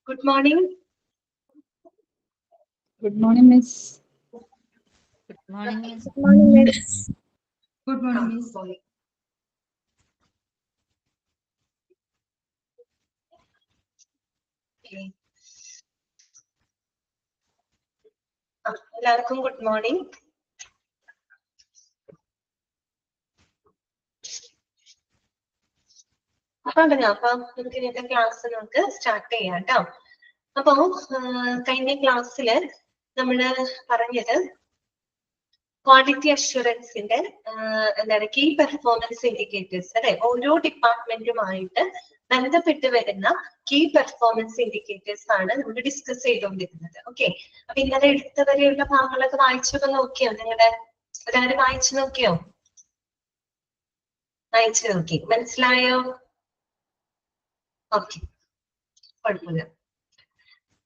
Good morning. Good morning, Miss. Good morning, Miss. Good morning, Miss. Good morning, Miss. Sorry. Okay. എല്ലാവർക്കും good morning. അപ്പൊ നമുക്ക് ഇന്നത്തെ class നമുക്ക് start ചെയ്യാം കേട്ടോ. അപ്പൊ കഴിഞ്ഞ ക്ലാസ്സില് നമ്മള് പറഞ്ഞത് ക്വാളിറ്റി അഷുറൻസിന്റെ എന്താണ് കീ പെർഫോമൻസ് ഇൻഡിക്കേറ്റേഴ്സ് അല്ലെ, ഓരോ ഡിപ്പാർട്ട്മെന്റുമായിട്ട് ബന്ധപ്പെട്ട് വരുന്ന കീ പെർഫോമൻസ് ഇൻഡിക്കേറ്റേഴ്സ് ആണ് നമ്മൾ ഡിസ്കസ് ചെയ്തുകൊണ്ടിരുന്നത്. ഓക്കെ, അപ്പൊ ഇന്നലെ എടുത്തവരെയുള്ള ഭാഗങ്ങളൊക്കെ വായിച്ചൊക്കെ നോക്കിയോ? നിങ്ങളുടെ എല്ലാവരും വായിച്ചു നോക്കിയോ? വായിച്ചു നോക്കി, മനസ്സിലായോ? ഓക്കെ, കുഴപ്പമില്ല.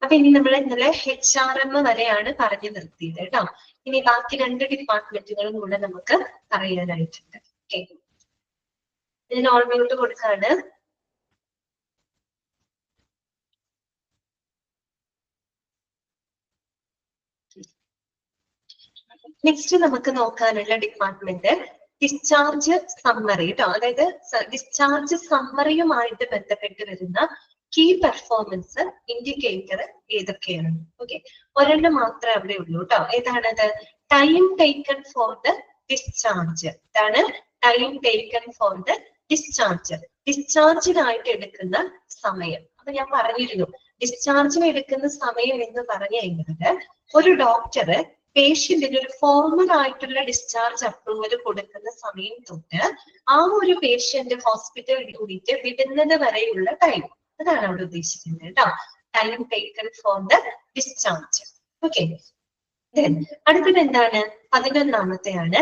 അപ്പൊ ഇനി നമ്മൾ ഇന്നലെ HRM വരെയാണ് പറഞ്ഞു നിർത്തിയത് കേട്ടോ. ഇനി ബാക്കി 2 ഡിപ്പാർട്ട്മെന്റുകളും കൂടെ നമുക്ക് അറിയാനായിട്ടുണ്ട്. ഓക്കെ, ഞാൻ ഓൾ മ്യൂട്ട് കൊടുക്കാണ്. നെക്സ്റ്റ് നമുക്ക് നോക്കാനുള്ള ഡിപ്പാർട്ട്മെന്റ് ഡിസ്ചാർജ് സമ്മറി കേട്ടോ. അതായത് ഡിസ്ചാർജ് സമ്മറിയുമായിട്ട് ബന്ധപ്പെട്ട് വരുന്ന കീ പെർഫോമൻസ് ഇൻഡിക്കേറ്റർ ഏതൊക്കെയാണ്? ഓക്കെ, ഒരെണ്ണം മാത്രമേ അവിടെ ഉള്ളൂ കേട്ടോ. ഏതാണത്? Time taken for the discharge. ഇതാണ് time taken for the discharge. ഡിസ്ചാർജിനായിട്ട് എടുക്കുന്ന സമയം. അപ്പൊ ഞാൻ പറഞ്ഞിരുന്നു, ഡിസ്ചാർജിന് എടുക്കുന്ന സമയം എന്ന് പറഞ്ഞു കഴിഞ്ഞാൽ ഒരു ഡോക്ടർ പേഷ്യന്റിന് ഒരു ഫോർമൽ ആയിട്ടുള്ള ഡിസ്ചാർജ് അപ്രൂവൽ കൊടുക്കുന്ന സമയം തൊട്ട് ആ ഒരു പേഷ്യന്റ് ഹോസ്പിറ്റലിൽ കൂടിയിട്ട് വിടുന്നത് വരെയുള്ള ടൈം, അതാണ് അവിടെ ഉദ്ദേശിക്കുന്നത് കേട്ടോ. Time taken for the discharge. Okay, അടുത്തത് എന്താണ്? 11ാമത്തെയാണ്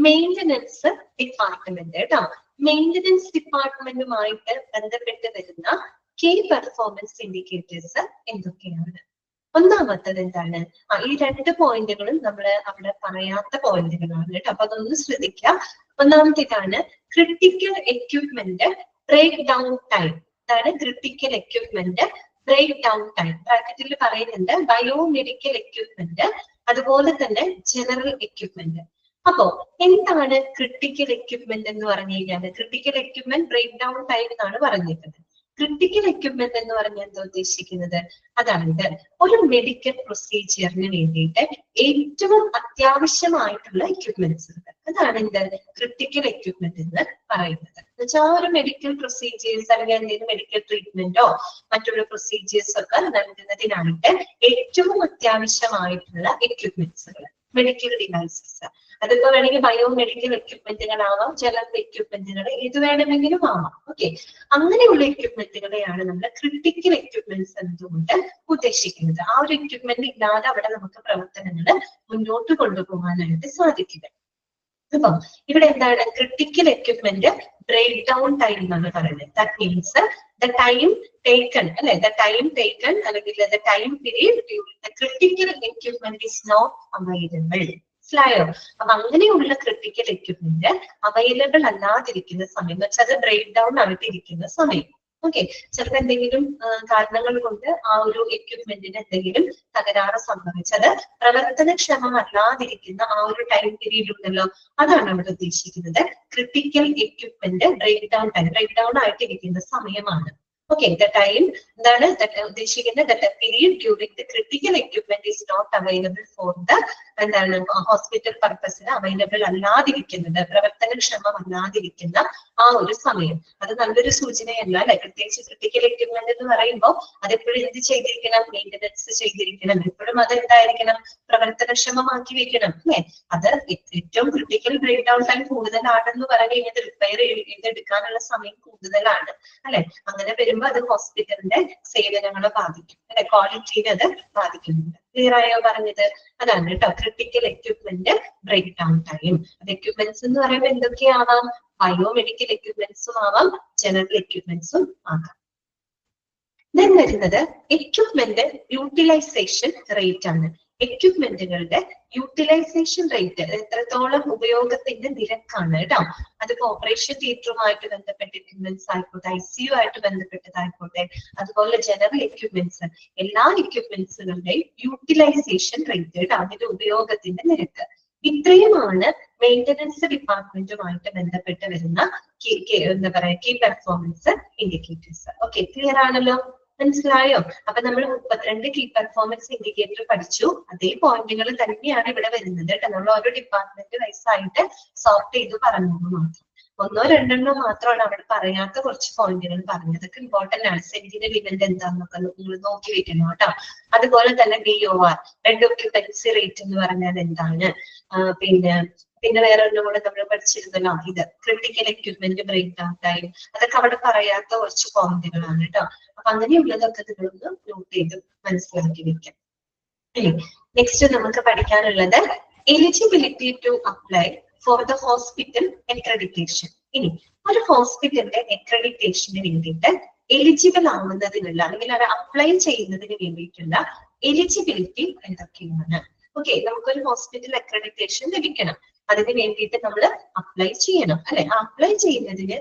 മെയിന്റനൻസ് ഡിപ്പാർട്ട്മെന്റ് കേട്ടോ. മെയിന്റനൻസ് ഡിപ്പാർട്ട്മെന്റുമായിട്ട് ബന്ധപ്പെട്ട് വരുന്ന കീ പെർഫോമൻസ് ഇൻഡിക്കേറ്റേഴ്സ് എന്തൊക്കെയാണ്? ഒന്നാമത്തത് എന്താണ്? ഈ 2 പോയിന്റുകളും നമ്മൾ അവിടെ പറയാത്ത പോയിന്റുകളാണ് കേട്ടോ. അപ്പൊ അതൊന്ന് ശ്രദ്ധിക്കാം. ഒന്നാമത്തേതാണ് critical equipment breakdown time. ഇതാണ് critical equipment breakdown time. ബ്രാക്കറ്റിൽ പറയുന്നുണ്ട് ബയോമെഡിക്കൽ എക്യുപ്മെന്റ്, അതുപോലെ തന്നെ ജനറൽ എക്യുപ്മെന്റ്. അപ്പോ എന്താണ് ക്രിട്ടിക്കൽ എക്യുപ്മെന്റ് എന്ന് പറഞ്ഞു കഴിഞ്ഞാൽ? Critical equipment breakdown time എന്നാണ് പറഞ്ഞിരിക്കുന്നത്. ക്രിട്ടിക്കൽ എക്യുപ്മെന്റ് എന്ന് പറഞ്ഞാൽ എന്താ ഉദ്ദേശിക്കുന്നത്? അതായത് ഒരു മെഡിക്കൽ പ്രൊസീജിയറിന് വേണ്ടിയിട്ട് ഏറ്റവും അത്യാവശ്യമായിട്ടുള്ള എക്യുപ്മെന്റ്സ്. അതാണ് എന്ത് ക്രിട്ടിക്കൽ എക്യുപ്മെന്റ് എന്ന് പറയുന്നത്. എന്നുവെച്ചാൽ ഒരു മെഡിക്കൽ പ്രൊസീജിയേഴ്സ് അല്ലെങ്കിൽ എന്തെങ്കിലും മെഡിക്കൽ ട്രീറ്റ്മെന്റോ മറ്റുള്ള പ്രൊസീജിയേഴ്സ് ഒക്കെ നൽകുന്നതിനായിട്ട് ഏറ്റവും അത്യാവശ്യമായിട്ടുള്ള എക്യുപ്മെന്റ്സുകൾ, മെഡിക്കൽ ഡിവൈസസ്. അതിപ്പോ വേണമെങ്കിൽ ബയോമെഡിക്കൽ എക്യുപ്മെന്റുകളാവാം, ജനറൽ എക്യുപ്മെന്റുകൾ, ഏത് വേണമെങ്കിലും ആവാം. ഓക്കെ, അങ്ങനെയുള്ള എക്യുപ്മെന്റുകളെയാണ് നമ്മൾ ക്രിട്ടിക്കൽ എക്യുപ്മെന്റ്സ് എന്നതുകൊണ്ട് ഉദ്ദേശിക്കുന്നത്. ആ ഒരു എക്യുപ്മെന്റ് ഇല്ലാതെ അവിടെ നമുക്ക് പ്രവർത്തനങ്ങൾ മുന്നോട്ട് കൊണ്ടുപോകാനായിട്ട് സാധിക്കില്ല. അപ്പം ഇവിടെ എന്താണ് critical equipment breakdown time എന്നാണ് പറയുന്നത്. That means the time taken അല്ലെ, ദ ടൈം ടേക്കൺ അല്ലെങ്കിൽ the time period during the critical equipment is not available. മനസ്സിലായോ? അപ്പൊ അങ്ങനെയുള്ള ക്രിട്ടിക്കൽ എക്യുപ്മെന്റ് അവൈലബിൾ അല്ലാതിരിക്കുന്ന സമയം എന്ന് വെച്ചാൽ അത് ബ്രേക്ക് ഡൗൺ ആയിട്ടിരിക്കുന്ന സമയം. ഓക്കെ, ചിലപ്പോൾ എന്തെങ്കിലും കാരണങ്ങൾ കൊണ്ട് ആ ഒരു എക്യുപ്മെന്റിന് എന്തെങ്കിലും തകരാറ് സംഭവിച്ചത് പ്രവർത്തനക്ഷമമല്ലാതിരിക്കുന്ന ആ ഒരു ടൈം പീരീഡ് ഉണ്ടല്ലോ, അതാണ് അവിടെ ഉദ്ദേശിക്കുന്നത്. Critical equipment breakdown time, breakdown ആയിട്ടിരിക്കുന്ന സമയമാണ്. ഓക്കെ, ദ ടൈം എന്താണ് ഉദ്ദേശിക്കുന്നത്? The period during the critical equipment is not available for the എന്താണ് ഹോസ്പിറ്റൽ പർപ്പസിന് അവൈലബിൾ അല്ലാതിരിക്കുന്നത്, പ്രവർത്തനക്ഷമമല്ലാതിരിക്കുന്ന ആ ഒരു സമയം. അത് നല്ലൊരു സൂചനയല്ല അല്ലെ. പ്രത്യേകിച്ച് ക്രിട്ടിക്കൽ എക്യുപ്മെന്റ് എന്ന് പറയുമ്പോൾ അതെപ്പോഴും എന്ത് ചെയ്തിരിക്കണം? മെയിൻ്റനൻസ് ചെയ്തിരിക്കണം. എപ്പോഴും അത് എന്തായിരിക്കണം? പ്രവർത്തനക്ഷമമാക്കി വെക്കണം അല്ലെ. അത് ഏറ്റവും ക്രിട്ടിക്കൽ ബ്രേക്ക് ഡൗൺ ടൈം കൂടുതലാണെന്ന് പറഞ്ഞു കഴിഞ്ഞാൽ റിപ്പയർ ചെയ്തെടുക്കാനുള്ള സമയം കൂടുതലാണ് അല്ലെ. അങ്ങനെ വരുമ്പോൾ അത് ഹോസ്പിറ്റലിന്റെ സേവനങ്ങളെ ബാധിക്കും അല്ലെ, ക്വാളിറ്റിനെ അത് ബാധിക്കുന്നുണ്ട്. ക്ലിയർ ആയോ പറഞ്ഞത്? അതാണ് കേട്ടോ critical equipment breakdown time. അത് എക്യുപ്മെന്റ്സ് എന്ന് പറയുമ്പോൾ എന്തൊക്കെയാവാം? ബയോമെഡിക്കൽ എക്യുപ്മെന്റ്സും ആവാം, ജനറൽ എക്യുപ്മെന്റ്സും ആകാം. ദെൻ വരുന്നത് എക്യുപ്മെന്റ് യൂട്ടിലൈസേഷൻ റേറ്റ് ആണ്. എക്യുപ്മെന്റുകളുടെ യൂട്ടിലൈസേഷൻ റേറ്റ്, എത്രത്തോളം ഉപയോഗത്തിന്റെ നിരക്കാണ് കേട്ടോ. അതിപ്പോ ഓപ്പറേഷൻ തിയേറ്ററുമായിട്ട് ബന്ധപ്പെട്ട എക്യുപ്മെന്റ്സ് ആയിക്കോട്ടെ, ICU ആയിട്ട് ബന്ധപ്പെട്ടതായിക്കോട്ടെ, അതുപോലെ ജനറൽ എക്യുപ്മെന്റ്സ്, എല്ലാ എക്യുപ്മെന്റ്സുകളുടെയും യൂട്ടിലൈസേഷൻ റേറ്റ് കേട്ടോ, അതിന്റെ ഉപയോഗത്തിന്റെ നിരക്ക്. ഇത്രയുമാണ് മെയിന്റനൻസ് ഡിപ്പാർട്ട്മെന്റുമായിട്ട് ബന്ധപ്പെട്ട് വരുന്ന എന്താ പറയാ key performance indicators. Okay, clear ആണല്ലോ, മനസ്സിലായോ? അപ്പൊ നമ്മൾ 32 കീ പെർഫോമൻസ് ഇൻഡിക്കേറ്റർ പഠിച്ചു. അതേ പോയിന്റുകൾ തന്നെയാണ് ഇവിടെ വരുന്നത് കേട്ടോ. നമ്മൾ ഓരോ ഡിപ്പാർട്ട്മെന്റ് വൈസ് ആയിട്ട് സോർട്ട് ചെയ്ത് പറഞ്ഞു മാത്രം. 1-2 മാത്രമാണ് അവിടെ പറയാത്ത കുറച്ച് പോയിന്റുകൾ പറഞ്ഞത്. അതൊക്കെ ഇമ്പോർട്ടന്റ് ആണ്. സെന്റിനൽ ഇവന്റ് എന്താണെന്നൊക്കെ നിങ്ങൾ നോക്കി വെക്കണം കേട്ടോ. അതുപോലെ തന്നെ BOR, ബെഡ് ഒക്യുപ്പൻസി റേറ്റ് എന്ന് പറഞ്ഞാൽ എന്താണ്, പിന്നെ വേറെ ഒന്നും കൂടെ നമ്മൾ പഠിച്ചിരുന്നല്ലോ, ഇത് critical equipment breakdown time, അതൊക്കെ അവിടെ പറയാത്ത കുറച്ച് പോയിന്റുകളാണ് കേട്ടോ. അപ്പൊ അങ്ങനെയുള്ളതൊക്കെ നിങ്ങളൊന്ന് നോട്ട് ചെയ്ത് മനസ്സിലാക്കി വെക്കാം. നെക്സ്റ്റ് നമുക്ക് പഠിക്കാനുള്ളത് eligibility to apply for the hospital accreditation. ഇനി ഒരു ഹോസ്പിറ്റലിന്റെ അക്രഡിറ്റേഷന് വേണ്ടിയിട്ട് എലിജിബിൾ ആവുന്നതിനുള്ള അല്ലെങ്കിൽ അത് അപ്ലൈ ചെയ്യുന്നതിന് വേണ്ടിയിട്ടുള്ള എലിജിബിലിറ്റി എന്തൊക്കെയാണ്? ഓക്കെ, നമുക്കൊരു ഹോസ്പിറ്റൽ അക്രഡിറ്റേഷൻ ലഭിക്കണം. അതിന് വേണ്ടിയിട്ട് നമ്മൾ അപ്ലൈ ചെയ്യണം അല്ലെ? അപ്ലൈ ചെയ്യുന്നതിന്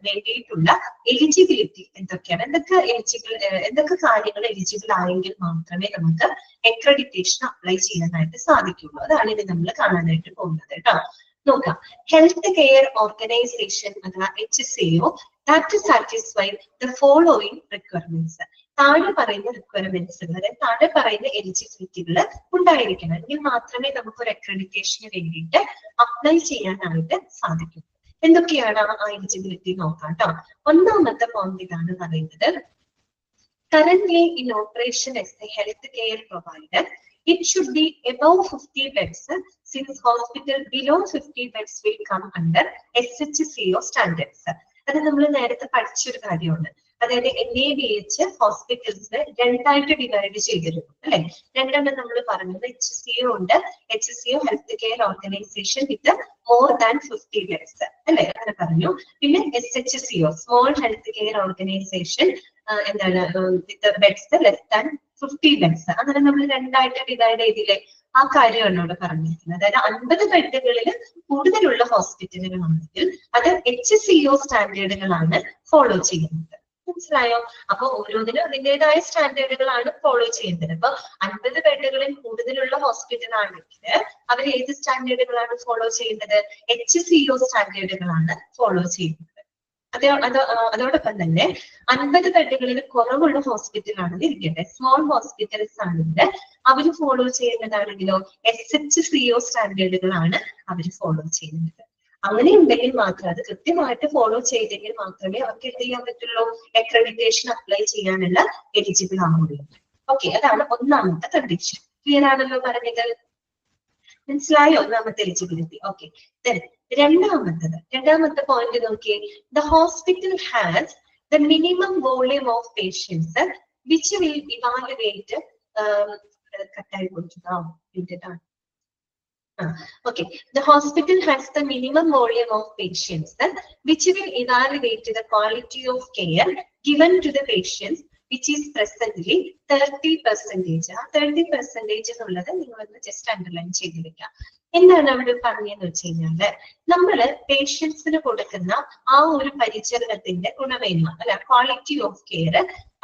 വേണ്ടിയിട്ടുള്ള എലിജിബിലിറ്റി എന്തൊക്കെയാണ്? എന്തൊക്കെ കാര്യങ്ങൾ എലിജിബിൾ ആയെങ്കിൽ മാത്രമേ നമുക്ക് അക്രഡിറ്റേഷൻ അപ്ലൈ ചെയ്യാനായിട്ട് സാധിക്കുള്ളൂ. അതാണ് ഇനി നമ്മൾ കാണാനായിട്ട് പോകുന്നത് കേട്ടോ. നോക്കാം. ഹെൽത്ത് കെയർ ഓർഗനൈസേഷൻ അഥവാ HCO that satisfy the following requirements. താഴെ പറയുന്ന റിക്വയർമെന്റ്സുകൾ, അതായത് താഴെ പറയുന്ന എലിജിബിലിറ്റികൾ ഉണ്ടായിരിക്കണം. എങ്കിൽ മാത്രമേ നമുക്ക് ഒരു അക്രഡിറ്റേഷന് വേണ്ടിയിട്ട് അപ്ലൈ ചെയ്യാനായിട്ട് സാധിക്കൂ. എന്തൊക്കെയാണ് ആ എലിജിബിലിറ്റി നോക്കാം കേട്ടോ. ഒന്നാമത്തെ പോയിന്റ് ഇതാണ് പറയുന്നത്, currently in operation as a healthcare provider, it should be above 50 beds, since hospital below 50 beds will come under SHCO standards. അത് നമ്മൾ നേരത്തെ പഠിച്ചൊരു കാര്യമാണ്. അതായത് NABH ഹോസ്പിറ്റൽസ് രണ്ടായിട്ട് ഡിവൈഡ് ചെയ്തിരുന്നു അല്ലെ? രണ്ടെണ്ണം നമ്മൾ പറഞ്ഞത് HCO ഉണ്ട്, HCO health care organisation with more than 50 beds അല്ലെ, അങ്ങനെ പറഞ്ഞു. പിന്നെ SHCO small health care organisation എന്താണ് വിത്ത് ബെഡ്സ് ലെസ് ദാൻ 50 ബെഡ്സ്. അങ്ങനെ നമ്മൾ രണ്ടായിട്ട് ഡിവൈഡ് ചെയ്തില്ലേ? ആ കാര്യമാണ് ഇവിടെ പറഞ്ഞിരിക്കുന്നത്. അതായത് 50 ബെഡുകളിൽ കൂടുതലുള്ള ഹോസ്പിറ്റലുകളാണെങ്കിൽ അത് HCO സ്റ്റാൻഡേർഡുകളാണ് ഫോളോ ചെയ്യുന്നത്. മനസ്സിലായോ? അപ്പൊ ഓരോന്നിനും അതിൻ്റെതായ സ്റ്റാൻഡേർഡുകളാണ് ഫോളോ ചെയ്യേണ്ടത്. അപ്പൊ 50 ബെഡുകളിൽ കൂടുതലുള്ള ഹോസ്പിറ്റൽ ആണെങ്കിൽ അവർ ഏത് സ്റ്റാൻഡേർഡുകളാണ് ഫോളോ ചെയ്യേണ്ടത്? HCO സ്റ്റാൻഡേർഡുകളാണ് ഫോളോ ചെയ്യുന്നത്. അതോടൊപ്പം തന്നെ 50 ബെഡുകളിൽ കുറവുള്ള ഹോസ്പിറ്റൽ ആണെന്ന് ഇരിക്കട്ടെ, സ്മോൾ ഹോസ്പിറ്റൽസ് ആണെങ്കിൽ അവർ ഫോളോ ചെയ്യുന്നതാണെങ്കിലോ SHCO സ്റ്റാൻഡേർഡുകളാണ് അവർ ഫോളോ ചെയ്യുന്നത്. അങ്ങനെ ഉണ്ടെങ്കിൽ മാത്രം, അത് കൃത്യമായിട്ട് ഫോളോ ചെയ്തെങ്കിൽ മാത്രമേ അവർക്ക് എന്ത് ചെയ്യാൻ പറ്റുള്ളൂ? അക്രഡിറ്റേഷൻ അപ്ലൈ ചെയ്യാനുള്ള എലിജിബിൾ ആവുകയുള്ളൂ. ഓക്കെ, അതാണ് ഒന്നാമത്തെ കണ്ടീഷൻ. ക്ലിയർ ആണല്ലോ പറഞ്ഞത്? മനസ്സിലായോ? ഒന്നാമത്തെ എലിജിബിലിറ്റി. ഓക്കെ, രണ്ടാമത്തെ പോയിന്റ് നോക്കിയേ. The hospital has the minimum volume of patients which will evaluate കട്ടായി കൊടുക്കുക. Okay, the hospital has the minimum volume of patients which will evaluate the quality of care given to the patients, which is presently 30%. ആ 30% എന്നുള്ളത് നിങ്ങളൊന്ന് just underline ചെയ്ത് വെക്കാം. എന്താണ് അവിടെ പറഞ്ഞതെന്ന് വെച്ച് കഴിഞ്ഞാല്, നമ്മള് പേഷ്യൻസിന് കൊടുക്കുന്ന ആ ഒരു പരിചരണത്തിന്റെ ഗുണമേന്മ അല്ല, ക്വാളിറ്റി ഓഫ് കെയർ,